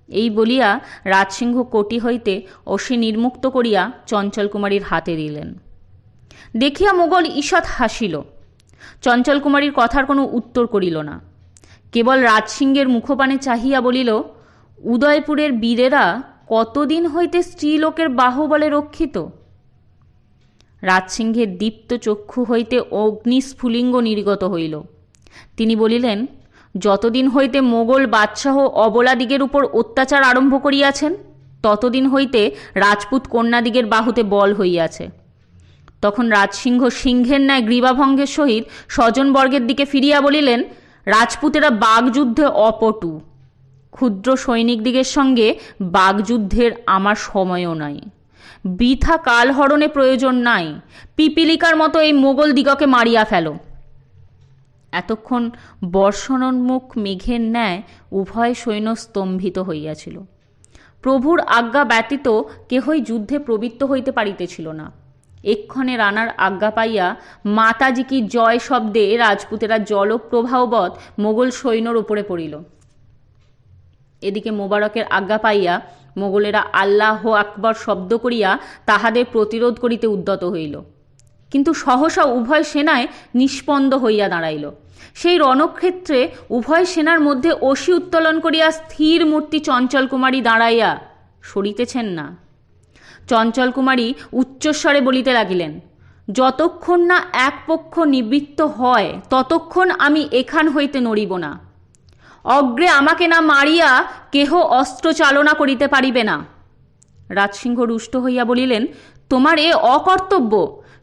Speaker 1: এই বলিয়া রাজসিংহ কোটি হইতে অসি নির্মুক্ত করিয়া চঞ্চল কুমারীর হাতে দিলেন। দেখিয়া মোগল ঈষৎ হাসিল। চঞ্চল কুমারীর কথার কোনো উত্তর করিল না, কেবল রাজসিংহের মুখপানে চাহিয়া বলিল, উদয়পুরের বীরেরা কতদিন হইতে স্ত্রীলোকের বাহুবলে রক্ষিত? রাজসিংহের দীপ্ত চক্ষু হইতে অগ্নিস্ফুলিঙ্গ নির্গত হইল। তিনি বলিলেন, যতদিন হইতে মোগল বাদশাহ অবলাদিগের উপর অত্যাচার আরম্ভ করিয়াছেন, ততদিন হইতে রাজপুত কন্যাদিগের বাহুতে বল হইয়াছে। তখন রাজসিংহ সিংহের ন্যায় গ্রীবাভঙ্গের সহিত স্বজনবর্গের দিকে ফিরিয়া বলিলেন, রাজপুতেরা বাগযুদ্ধে অপটু। ক্ষুদ্র সৈনিকদিগের সঙ্গে বাগযুদ্ধের আমার সময়ও নাই। বৃথা কালহরণে প্রয়োজন নাই। পিপিলিকার মতো এই মোগল দিগকে মারিয়া ফেল। এতক্ষণ বর্ষণোন্মুখ মেঘের ন্যায় উভয় সৈন্য স্তম্ভিত হইয়াছিল। প্রভুর আজ্ঞা ব্যতীত কেহই যুদ্ধে প্রবৃত্ত হইতে পারিতেছিল না। এক্ষণে রানার আজ্ঞা পাইয়া মাতাজি কি জয় শব্দে রাজপুতেরা জলপ্রবাহবৎ মোগল সৈন্যর উপরে পড়িল। এদিকে মোবারকের আজ্ঞা পাইয়া মোগলেরা আল্লাহ আকবর শব্দ করিয়া তাহাদের প্রতিরোধ করিতে উদ্যত হইল। কিন্তু সহসা উভয় সেনায় নিষ্পন্দ হইয়া দাঁড়াইল। সেই রণক্ষেত্রে উভয় সেনার মধ্যে অসি উত্তোলন করিয়া স্থির মূর্তি চঞ্চল কুমারী দাঁড়াইয়া সরিতেছেন না। চঞ্চল কুমারী উচ্চস্বরে বলিতে লাগিলেন, যতক্ষণ না এক পক্ষ নিবৃত্ত হয় ততক্ষণ আমি এখান হইতে নড়িব না। অগ্রে আমাকে না মারিয়া কেহ অস্ত্র চালনা করিতে পারিবে না। রাজসিংহ রুষ্ট হইয়া বলিলেন, তোমার এ অকর্তব্য।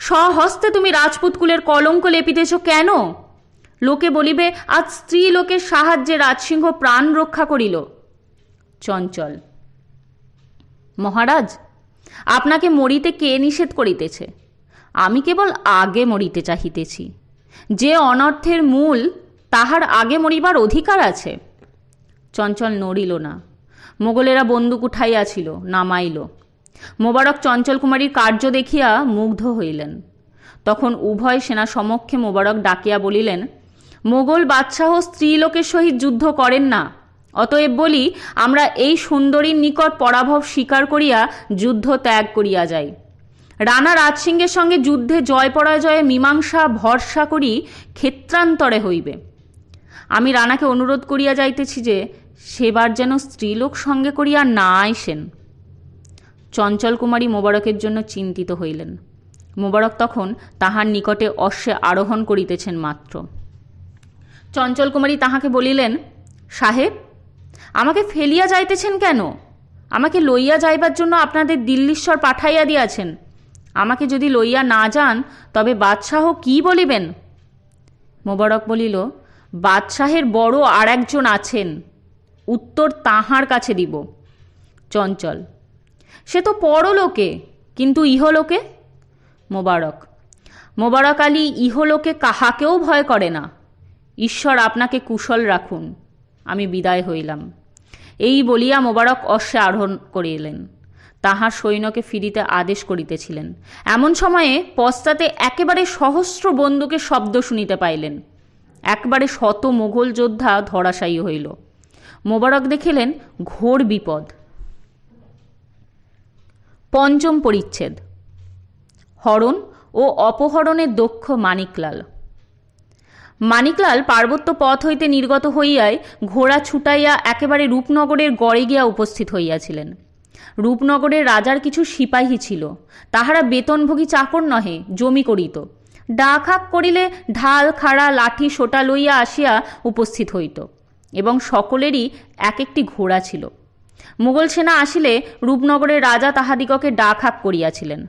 Speaker 1: স্বহস্তে তুমি রাজপুতকুলের কলঙ্ক লেপিতেছ কেন? লোকে বলিবে আজ স্ত্রী লোকের সাহায্যে রাজসিংহ প্রাণ রক্ষা করিল। চঞ্চল: মহারাজ, আপনাকে মরিতে কে নিষেধ করিতেছে? আমি কেবল আগে মরিতে চাহিতেছি। যে অনর্থের মূল, তাহার আগে মরিবার অধিকার আছে। চঞ্চল নড়িল না। মোগলেরা বন্দুক উঠাইয়াছিল, নামাইল। মোবারক চঞ্চল কুমারীর কার্য দেখিয়া মুগ্ধ হইলেন। তখন উভয় সেনা সমক্ষে মোবারক ডাকিয়া বলিলেন, মোগল বাদশাহ স্ত্রীলোকের সহিত যুদ্ধ করেন না। অতএব বলি, আমরা এই সুন্দরীর নিকট পরাভব স্বীকার করিয়া যুদ্ধ ত্যাগ করিয়া যাই। রানা রাজসিংহের সঙ্গে যুদ্ধে জয় পরাজয়ে মীমাংসা ভরসা করি ক্ষেত্রান্তরে হইবে। আমি রানাকে অনুরোধ করিয়া যাইতেছি যে সেবার যেন স্ত্রীলোক সঙ্গে করিয়া না আইসেন। চঞ্চল কুমারী মোবারকের জন্য চিন্তিত হইলেন। মোবারক তখন তাহার নিকটে অশ্বে আরোহণ করিতেছেন মাত্র। চঞ্চল কুমারী তাহাকে বলিলেন, সাহেব, আমাকে ফেলিয়া যাইতেছেন কেন? আমাকে লইয়া যাইবার জন্য আপনাদের দিল্লীশ্বর পাঠাইয়া দিয়াছেন। আমাকে যদি লইয়া না যান তবে বাদশাহ কি বলিবেন? মোবারক বলিল, বাদশাহের বড় আর একজন আছেন, উত্তর তাহার কাছে দিব। চঞ্চল: সে তো পরলোকে, কিন্তু ইহলোকে? মোবারক: মোবারক আলী ইহলোকে কাহাকেও ভয় করে না। ঈশ্বর আপনাকে কুশল রাখুন। আমি বিদায় হইলাম। এই বলিয়া মোবারক অশ্বে আরোহণ করিলেন, তাহার সৈন্যকে ফিরিতে আদেশ করিতেছিলেন। এমন সময়ে পশ্চাতে একেবারে সহস্র বন্দুকের শব্দ শুনিতে পাইলেন। একবারে শত মোগল যোদ্ধা ধরাশায়ী হইল। মোবারক দেখিলেন ঘোর বিপদ। পঞ্চম পরিচ্ছেদ। হরণ ও অপহরণের দক্ষ মানিকলাল। মানিকলাল পার্বত্য পথ হইতে নির্গত হইয়াই ঘোড়া ছুটাইয়া একেবারে রূপনগরের গড়ে গিয়া উপস্থিত হইয়াছিলেন। রূপনগরের রাজার কিছু সিপাহী ছিল, তাহারা বেতনভোগী চাকর নহে, জমি করিত। ডাক হাক করিলে ঢাল খাড়া লাঠি সোটা লইয়া আসিয়া উপস্থিত হইত, এবং সকলেরই এক একটি ঘোড়া ছিল। মুঘল সেনা আসিলে রূপনগরের রাজা তাহাদিগকে ডাক হাক করিয়াছিলেন।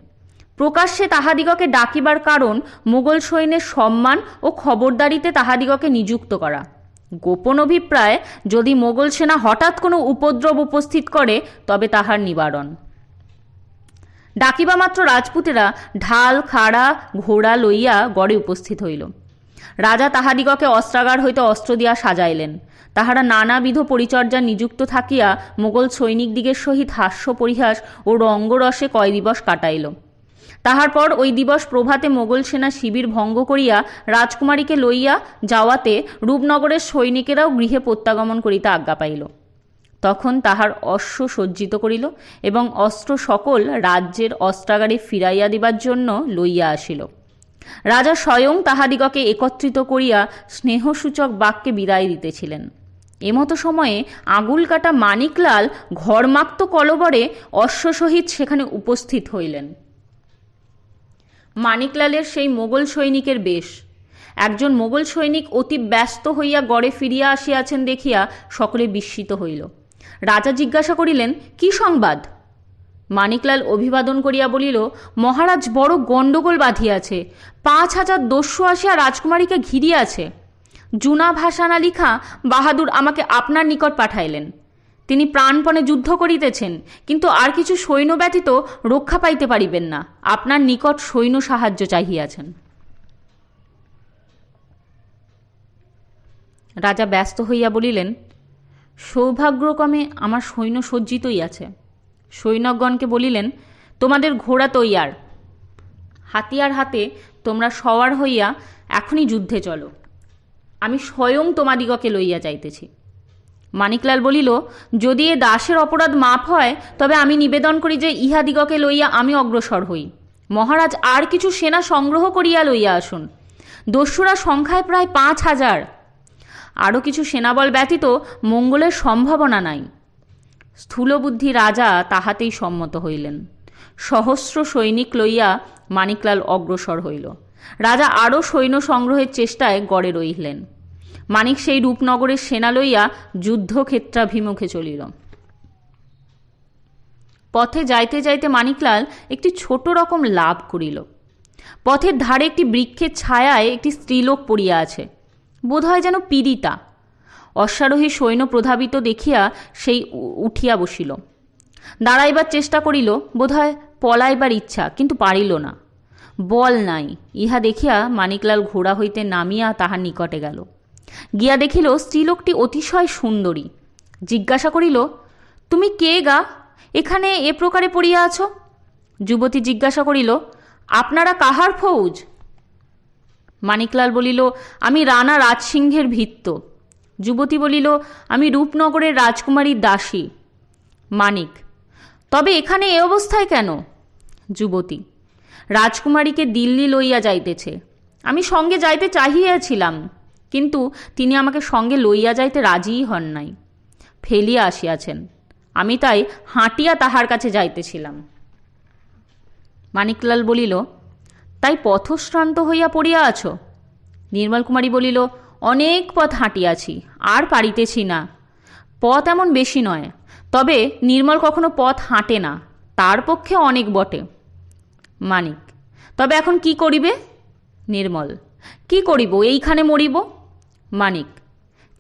Speaker 1: প্রকাশ্যে তাহাদিগকে ডাকিবার কারণ মুঘল সৈন্যের সম্মান ও খবরদারিতে তাহাদিগকে নিযুক্ত করা। গোপন অভিপ্রায়, যদি মোগল সেনা হঠাৎ কোনো উপদ্রব উপস্থিত করে তবে তাহার নিবারণ। ডাকিবা মাত্র রাজপুতেরা ঢাল খাড়া ঘোড়া লইয়া গড়ে উপস্থিত হইল। রাজা তাহাদিগকে অস্ত্রাগার হইতে অস্ত্র দিয়া সাজাইলেন। তাহারা নানাবিধ পরিচর্যা নিযুক্ত থাকিয়া মোগল সৈনিকদিগের সহিত হাস্য পরিহাস ও রঙ্গরসে কয় দিবস কাটাইল। তাহার পর ওই দিবস প্রভাতে মোগল সেনা শিবির ভঙ্গ করিয়া রাজকুমারীকে লইয়া যাওয়াতে রূপনগরের সৈনিকেরাও গৃহে প্রত্যাগমন করিতে আজ্ঞা পাইল। তখন তাহার অশ্ব সজ্জিত করিল এবং অস্ত্র সকল রাজ্যের অস্ত্রাগারে ফিরাইয়া দিবার জন্য লইয়া আসিল। রাজা স্বয়ং তাহাদিগকে একত্রিত করিয়া স্নেহসূচক বাক্যে বিদায় দিতেছিলেন। এমতো সময়ে আগুল কাটা মানিকলাল ঘরমাক্ত কলবরে অশ্বসহিত সেখানে উপস্থিত হইলেন। মানিকলালের সেই মোগল সৈনিকের বেশ। একজন মোগল সৈনিক অতি ব্যস্ত হইয়া গড়ে ফিরিয়া আসিয়াছেন দেখিয়া সকলে বিস্মিত হইল। রাজা জিজ্ঞাসা করিলেন, কি সংবাদ? মানিকলাল অভিবাদন করিয়া বলিল, মহারাজ বড় গণ্ডগোল বাঁধিয়াছে। ৫,০০০ দস্যু আসিয়া রাজকুমারীকে ঘিরিয়াছে। জুনা ভাসানা লিখা বাহাদুর আমাকে আপনার নিকট পাঠাইলেন। তিনি প্রাণপণে যুদ্ধ করিতেছেন, কিন্তু আর কিছু সৈন্য ব্যতীত রক্ষা পাইতে পারিবেন না। আপনার নিকট সৈন্য সাহায্য চাহিয়াছেন। রাজা ব্যস্ত হইয়া বলিলেন, সৌভাগ্যক্রমে আমার সৈন্য সজ্জিতই আছে। সৈন্যগণকে বলিলেন, তোমাদের ঘোড়া তৈয়ার, হাতিয়ার হাতে তোমরা সওয়ার হইয়া এখনই যুদ্ধে চলো। আমি স্বয়ং তোমাদিগকে লইয়া যাইতেছি। মানিকলাল বলিল, যদি এ দাসের অপরাধ মাপ হয় তবে আমি নিবেদন করি যে ইহাদিগকে লইয়া আমি অগ্রসর হই। মহারাজ আর কিছু সেনা সংগ্রহ করিয়া লইয়া আসুন। দস্যুরা সংখ্যায় প্রায় ৫,০০০। আরও কিছু সেনাবল ব্যতীত মঙ্গলের সম্ভাবনা নাই। স্থূলবুদ্ধি রাজা তাহাতেই সম্মত হইলেন। সহস্র সৈনিক লইয়া মানিকলাল অগ্রসর হইল। রাজা আরও সৈন্য সংগ্রহের চেষ্টায় গড়ে রহিলেন। মানিক সেই রূপনগরের সেনা লইয়া যুদ্ধক্ষেত্রাভিমুখে চলিল। পথে যাইতে যাইতে মানিকলাল একটি ছোট রকম লাভ করিল। পথের ধারে একটি বৃক্ষের ছায়ায় একটি স্ত্রীলোক পড়িয়া আছে, বোধ হয় যেন পীড়িতা। অশ্বারোহী সৈন্য প্রধাবিত দেখিয়া সেই উঠিয়া বসিল। দাঁড়াইবার চেষ্টা করিল, বোধ হয় পলাইবার ইচ্ছা, কিন্তু পারিল না। বল নাই ইহা দেখিয়া মানিকলাল ঘোড়া হইতে নামিয়া তাহার নিকটে গেল। গিয়া দেখিল স্ত্রীলোকটি অতিশয় সুন্দরী। জিজ্ঞাসা করিল, তুমি কে গা, এখানে এ প্রকারে পড়িয়া আছ? যুবতী জিজ্ঞাসা করিল, আপনারা কাহার ফৌজ? মানিকলাল বলিল, আমি রানা রাজসিংহের ভৃত্য। যুবতী বলিল, আমি রূপনগরের রাজকুমারীর দাসী। মানিক, তবে এখানে এ অবস্থায় কেন? যুবতী, রাজকুমারীকে দিল্লি লইয়া যাইতেছে। আমি সঙ্গে যাইতে চাহিয়াছিলাম, কিন্তু তিনি আমাকে সঙ্গে লইয়া যাইতে রাজিই হন নাই, ফেলিয়া আসিয়াছেন। আমি তাই হাঁটিয়া তাহার কাছে যাইতেছিলাম। মানিকলাল বলিল, তাই পথশ্রান্ত হইয়া পড়িয়া আছো? নির্মল কুমারী বলিল, অনেক পথ হাঁটিয়াছি, আর পারিতেছি না। পথ এমন বেশি নয়, তবে নির্মল কখনো পথ হাঁটে না, তার পক্ষে অনেক বটে। মানিক, তবে এখন কি করিবে? নির্মল, কি করিব, এইখানে মরিব। মানিক,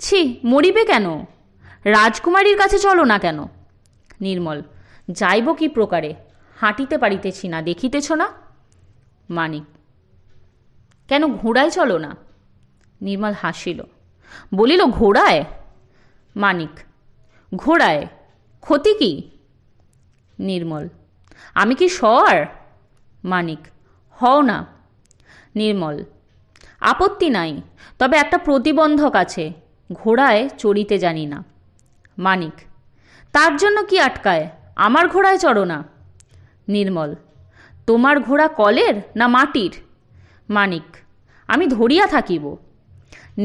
Speaker 1: ছি, মরিবে কেন? রাজকুমারীর কাছে চলো না কেন? নির্মল, যাইব কি প্রকারে, হাঁটিতে পারিতেছি না, দেখিতেছ না? মানিক, কেন ঘোড়ায় চলো না? নির্মল হাসিল, বলিল, ঘোড়ায়? মানিক, ঘোড়ায় ক্ষতি কি? নির্মল, আমি কি সওয়ার? মানিক, হও না। নির্মল, আপত্তি নাই, তবে একটা প্রতিবন্ধক আছে, ঘোড়ায় চড়িতে জানি না। মানিক, তার জন্য কি আটকায়, আমার ঘোড়ায় চড়ো না। নির্মল, তোমার ঘোড়া কলের না মাটির? মানিক, আমি ধরিয়া থাকিব।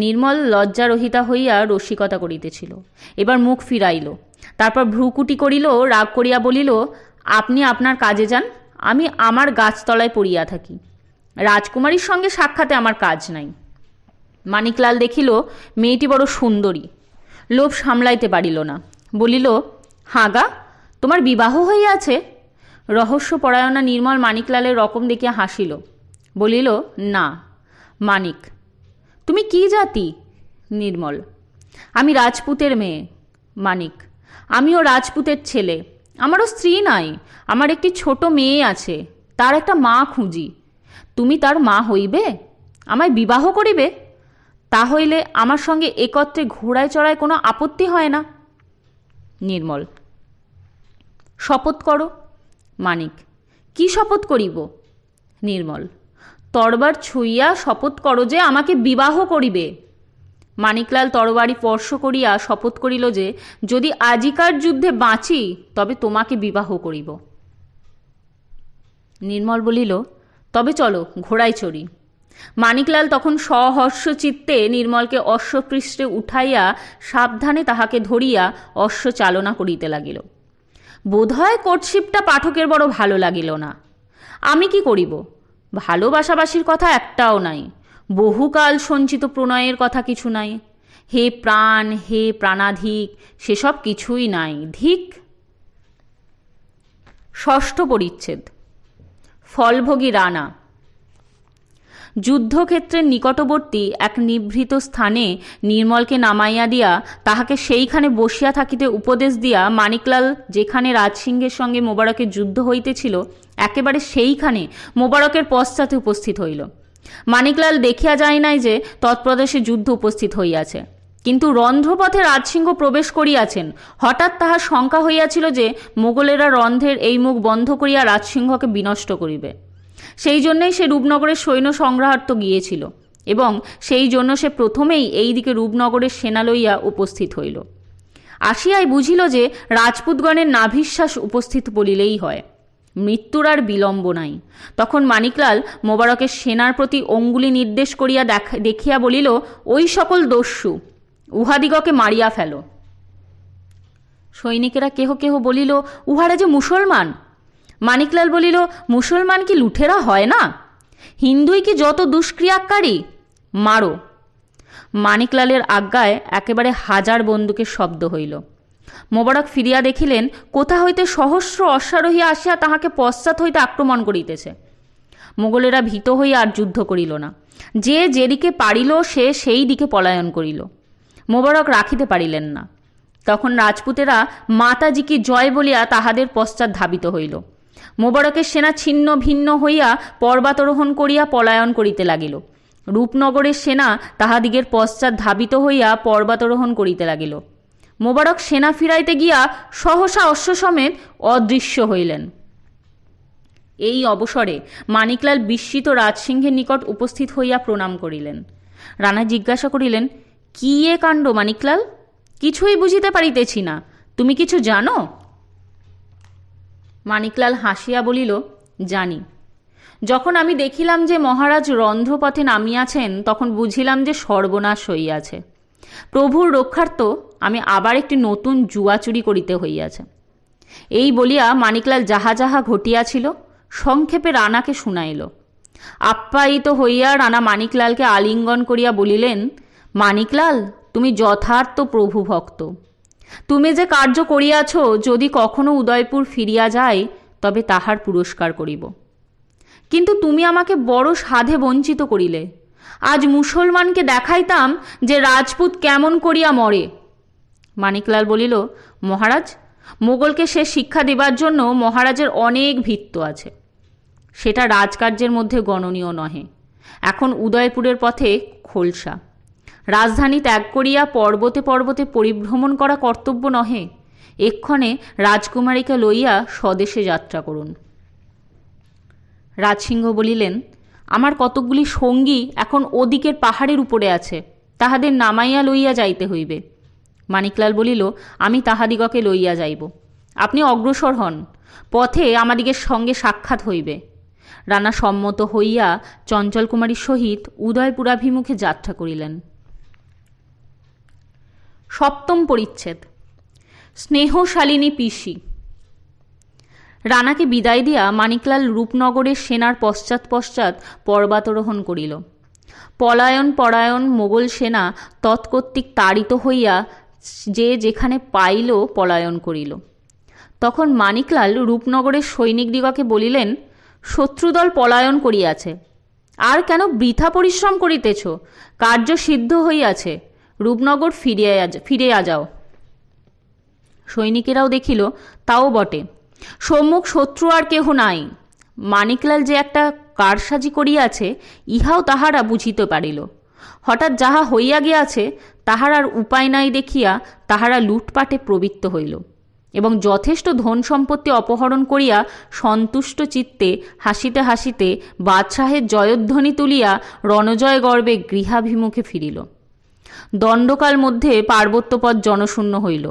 Speaker 1: নির্মল লজ্জারহিতা হইয়া রসিকতা করিতেছিল, এবার মুখ ফিরাইল, তারপর ভ্রুকুটি করিল, রাগ করিয়া বলিল, আপনি আপনার কাজে যান, আমি আমার গাছতলায় পড়িয়া থাকি, রাজকুমারীর সঙ্গে সাক্ষাতে আমার কাজ নাই। মানিকলাল দেখিল মেয়েটি বড় সুন্দরী, লোভ সামলাইতে পারিল না, বলিল, হাগা, তোমার বিবাহ হইয়াছে? রহস্যপরায়ণা নির্মল মানিকলালের রকম দেখিয়া হাসিল, বলিল, না। মানিক, তুমি কি জাতি? নির্মল, আমি রাজপুতের মেয়ে। মানিক, আমিও রাজপুতের ছেলে, আমারও স্ত্রী নাই, আমার একটি ছোট মেয়ে আছে, তার একটা মা খুঁজি। তুমি তার মা হইবে, আমায় বিবাহ করিবে? তা হইলে আমার সঙ্গে একত্রে ঘোড়ায় চড়ায় কোনো আপত্তি হয় না। নির্মল, শপথ করো। মানিক, কি শপথ করিব? নির্মল, তরবার ছুঁইয়া শপথ করো যে আমাকে বিবাহ করিবে। মানিকলাল তরবারি স্পর্শ করিয়া শপথ করিল যে যদি আজিকার যুদ্ধে বাঁচি তবে তোমাকে বিবাহ করিব। নির্মল বলিল, তবে চলো ঘোড়ায় চড়ি। মানিকলাল তখন সহর্ষ চিত্তে নির্মলকে অশ্বপৃষ্ঠে উঠাইয়া সাবধানে তাহাকে ধরিয়া অশ্ব চালনা করিতে লাগিল। বোধহয় কোর্টশিপটা পাঠকের বড় ভালো লাগিল না। আমি কি করিব, ভালোবাসাবাসির কথা একটাও নাই, বহুকাল সঞ্চিত প্রণয়ের কথা কিছু নাই, হে প্রাণ, হে প্রাণাধিক, সেসব কিছুই নাই, ধিক। ষষ্ঠ পরিচ্ছেদ। ফলভোগী রানা। যুদ্ধক্ষেত্রের নিকটবর্তী এক নিভৃত স্থানে নির্মলকে নামাইয়া দিয়া তাহাকে সেইখানে বসিয়া থাকিতে উপদেশ দিয়া মানিকলাল যেখানে রাজসিংহের সঙ্গে মোবারকের যুদ্ধ হইতেছিল একেবারে সেইখানে মোবারকের পশ্চাতে উপস্থিত হইল। মানিকলাল দেখিয়া যায় নাই যে তৎপ্রদেশে যুদ্ধ উপস্থিত হইয়াছে, কিন্তু রন্ধ্রপথে রাজসিংহ প্রবেশ করিয়াছেন। হঠাৎ তাহার শঙ্কা হইয়াছিল যে মোগলেরা রন্ধ্রের এই মুখ বন্ধ করিয়া রাজসিংহকে বিনষ্ট করিবে। সেই জন্যেই সে রূপনগরের সৈন্য সংগ্রহার্থ গিয়েছিল এবং সেই জন্য সে প্রথমেই এই দিকে রূপনগরের সেনা লইয়া উপস্থিত হইল। আসিয়াই বুঝিল যে রাজপুতগণের নাভিশ্বাস উপস্থিত বলিলেই হয়, মৃত্যুর আর বিলম্ব নাই। তখন মানিকলাল মোবারকের সেনার প্রতি অঙ্গুলি নির্দেশ করিয়া দেখিয়া বলিল, ওই সকল দস্যু, উহাদিগকে মারিয়া ফেলো। সৈনিকেরা কেহ কেহ বলিল, উহারা যে মুসলমান। মানিকলাল বলিল, মুসলমান কি লুঠেরা হয় না? হিন্দুই কি যত দুষ্ক্রিয়াকারী? মারো। মানিকলালের আজ্ঞায় একেবারে 1000 বন্দুকের শব্দ হইল। মোবারক ফিরিয়া দেখিলেন কোথা হইতে সহস্র অশ্বারোহী আসিয়া তাহাকে পশ্চাৎ হইতে আক্রমণ করিতেছে। মোগলেরা ভীত হইয়া আর যুদ্ধ করিল না, যে যেদিকে পারিল সে সেই দিকে পলায়ন করিল। মোবারক রাখিতে পারিলেন না। তখন রাজপুতেরা মাতাজি কি জয় বলিয়া তাহাদের পশ্চাৎ ধাবিত হইল। মোবারকের সেনা ছিন্ন ভিন্ন হইয়া পর্বতারোহণ করিয়া পলায়ন করিতে লাগিল। রূপনগরের সেনা তাহাদিগের পশ্চাৎ ধাবিত হইয়া পর্বতারোহণ করিতে লাগিল। মোবারক সেনা ফিরাইতে গিয়া সহসা অশ্ব সমেত অদৃশ্য হইলেন। এই অবসরে মানিকলাল বিস্মিত রাজসিংহের নিকট উপস্থিত হইয়া প্রণাম করিলেন। রানা জিজ্ঞাসা করিলেন, কি এ কাণ্ড মানিকলাল? কিছুই বুঝিতে পারিতেছি না, তুমি কিছু জানো? মানিকলাল হাসিয়া বলিল, জানি। যখন আমি দেখিলাম যে মহারাজ রন্ধ্রপথে নামিয়াছেন তখন বুঝিলাম যে সর্বনাশ হইয়াছে। প্রভুর রক্ষার্থ আমি আবার একটি নতুন জুয়া চুরি করিতে হইয়াছে। এই বলিয়া মানিকলাল যাহা যাহা ঘটিয়াছিল সংক্ষেপে রানাকে শুনাইল। আপ্যায়িত হইয়া রানা মানিকলালকে আলিঙ্গন করিয়া বলিলেন, মানিকলাল, তুমি যথার্থ প্রভু ভক্ত। তুমি যে কার্য করিয়াছ যদি কখনো উদয়পুর ফিরিয়া যায় তবে তাহার পুরস্কার করিব। কিন্তু তুমি আমাকে বড় সাধে বঞ্চিত করিলে। আজ মুসলমানকে দেখাইতাম যে রাজপুত কেমন করিয়া মরে। মানিকলাল বলিল, মহারাজ, মোগলকে সে শিক্ষা দেবার জন্য মহারাজের অনেক ভিত্ত আছে, সেটা রাজকার্যের মধ্যে গণনীয় নহে। এখন উদয়পুরের পথে খোলসা, রাজধানী ত্যাগ করিয়া পর্বতে পর্বতে পরিভ্রমণ করা কর্তব্য নহে। এক্ষণে রাজকুমারীকে লইয়া স্বদেশে যাত্রা করুন। রাজসিংহ বলিলেন, আমার কতকগুলি সঙ্গী এখন ওদিকের পাহাড়ের উপরে আছে, তাহাদের নামাইয়া লইয়া যাইতে হইবে। মানিকলাল বলিল, আমি তাহাদিগকে লইয়া যাইব, আপনি অগ্রসর হন, পথে আমাদিগের সঙ্গে সাক্ষাৎ হইবে। রানা সম্মত হইয়া চঞ্চল কুমারীর সহিত উদয়পুরাভিমুখে যাত্রা করিলেন। সপ্তম পরিচ্ছেদ। স্নেহশালিনী পিসি। রানাকে বিদায় দিয়া মানিকলাল রূপনগরের সেনার পশ্চাৎ পশ্চাৎ পর্বতারোহণ করিল। পলায়ন পরায়ণ মোগল সেনা তৎকর্তৃক তাড়িত হইয়া যে যেখানে পাইল পলায়ন করিল। তখন মানিকলাল রূপনগরের সৈনিকদিগকে বলিলেন, শত্রুদল পলায়ন করিয়াছে, আর কেন বৃথা পরিশ্রম করিতেছ? কার্য সিদ্ধ হইয়াছে, রূপনগর ফিরিয়া যাও। সৈনিকেরাও দেখিল তাও বটে, সম্মুখ শত্রু আর কেহ নাই। মানিকলাল যে একটা কারসাজি করিয়াছে ইহাও তাহারা বুঝিতে পারিল। হঠাৎ যাহা হইয়া গিয়াছে তাহার আর উপায় নাই দেখিয়া তাহারা লুটপাটে প্রবৃত্ত হইল এবং যথেষ্ট ধন সম্পত্তি অপহরণ করিয়া সন্তুষ্ট চিত্তে হাসিতে হাসিতে বাদশাহের জয়ধ্বনি তুলিয়া রণজয় গর্বে গৃহাভিমুখে ফিরিল। দণ্ডকাল মধ্যে পার্বত্যপথ জনশূন্য হইল,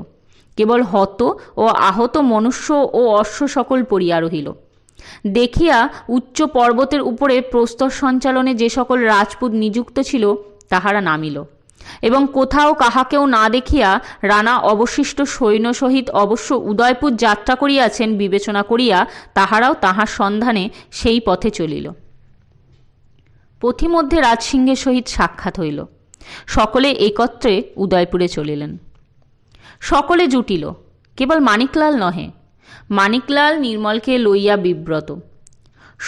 Speaker 1: কেবল হত ও আহত মনুষ্য ও অশ্ব সকল পড়িয়া রহিল। দেখিয়া উচ্চ পর্বতের উপরে প্রস্তর সঞ্চালনে যে সকল রাজপুত নিযুক্ত ছিল তাহারা নামিল এবং কোথাও কাহাকেও না দেখিয়া রানা অবশিষ্ট সৈন্য সহিত অবশ্য উদয়পুর যাত্রা করিয়াছেন বিবেচনা করিয়া তাহারাও তাহার সন্ধানে সেই পথে চলিল। পথিমধ্যে রাজসিংহের সহিত সাক্ষাৎ হইল। সকলে একত্রে উদয়পুরে চলিলেন। সকলে জুটিল, কেবল মানিকলাল নহে। মানিকলাল নির্মলকে লইয়া বিব্রত।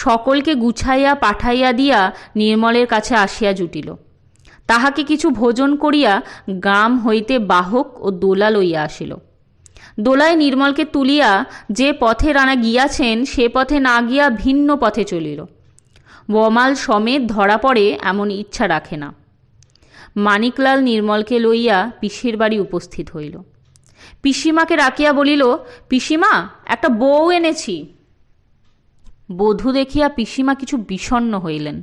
Speaker 1: সকলকে গুছাইয়া পাঠাইয়া দিয়া নির্মলের কাছে আসিয়া জুটিল। তাহাকে কিছু ভোজন করিয়া গ্রাম হইতে বাহক ও দোলা লইয়া আসিল। দোলায় নির্মলকে তুলিয়া যে পথে রানা গিয়াছেন সে পথে না গিয়া ভিন্ন পথে চলিল। বমাল সমেত ধরা পড়ে এমন ইচ্ছা রাখে না। মানিকলাল নির্মলকে লইয়া পিসির বাড়ি উপস্থিত হইল। পিসিমাকে রাখিয়া বলিল, পিসিমা, একটা বউ এনেছি। বধূ দেখিয়া পিসিমা কিছু বিষণ্ণ হইলেন।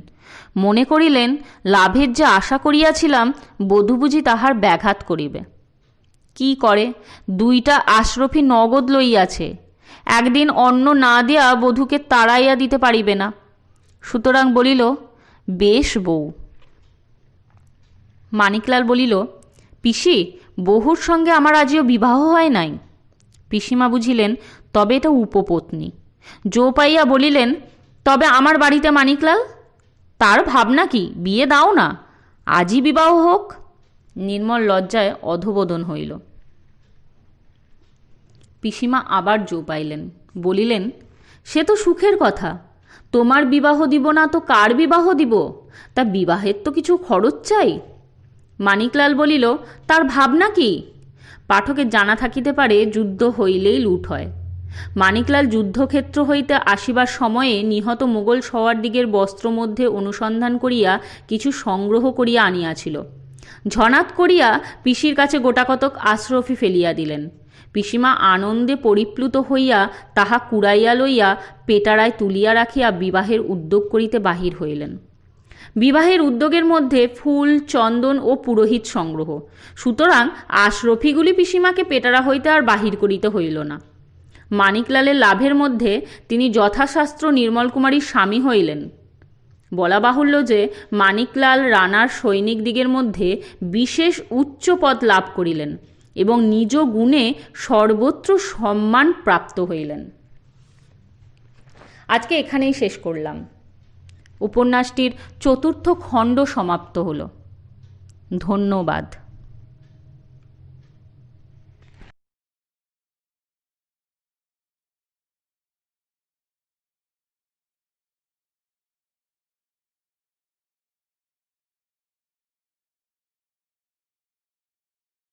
Speaker 1: মনে করিলেন, লাভের যে আশা করিয়াছিলাম বধূ বুঝি তাহার ব্যাঘাত করিবে। কি করে, দুইটা আশরফি নগদ লইয়াছে, একদিন অন্ন না দিয়া বধূকে তাড়াইয়া দিতে পারিবে না। সুতরাং বলিল, বেশ বউ। মানিকলাল বলিল, পিসি, বহুর সঙ্গে আমার আজিও বিবাহ হয় নাই। পিসিমা বুঝিলেন তবে এটা উপপত্নী। জো পাইয়া বলিলেন, তবে আমার বাড়িতে মানিকলাল, তার ভাবনা কি, বিয়ে দাও না, আজই বিবাহ হোক। নির্মল লজ্জায় অধোবদন হইল। পিসিমা আবার জো পাইলেন, বলিলেন, সে তো সুখের কথা, তোমার বিবাহ দিব না তো কার বিবাহ দিব? তা বিবাহের তো কিছু খরচ চাই। মানিকলাল বলিল, তার ভাবনা কি? পাঠকের জানা থাকিতে পারে যুদ্ধ হইলেই লুট হয়। মানিকলাল যুদ্ধক্ষেত্র হইতে আসিবার সময়ে নিহত মোগল সওয়ারদিগের বস্ত্র মধ্যে অনুসন্ধান করিয়া কিছু সংগ্রহ করিয়া আনিয়াছিল। ঝনাত করিয়া পিসির কাছে গোটাকতক আশরফি ফেলিয়া দিলেন। পিসিমা আনন্দে পরিপ্লুত হইয়া তাহা কুড়াইয়া লইয়া পেটারায় তুলিয়া রাখিয়া বিবাহের উদ্যোগ করিতে বাহির হইলেন। বিবাহের উদ্যোগের মধ্যে ফুল, চন্দন ও পুরোহিত সংগ্রহ, সুতরাং আশরফিগুলি পিসিমাকে পেটারা হইতে আর বাহির করিতে হইল না। মানিকলালের লাভের মধ্যে তিনি যথাশাস্ত্র নির্মল কুমারীর স্বামী হইলেন। বলা বাহুল্য যে মানিকলাল রানার সৈনিকদিগের মধ্যে বিশেষ উচ্চ পদ লাভ করিলেন এবং নিজ গুণে সর্বত্র সম্মান প্রাপ্ত হইলেন। আজকে এখানেই শেষ করলাম। উপন্যাসটির 4র্থ খণ্ড সমাপ্ত হল। ধন্যবাদ।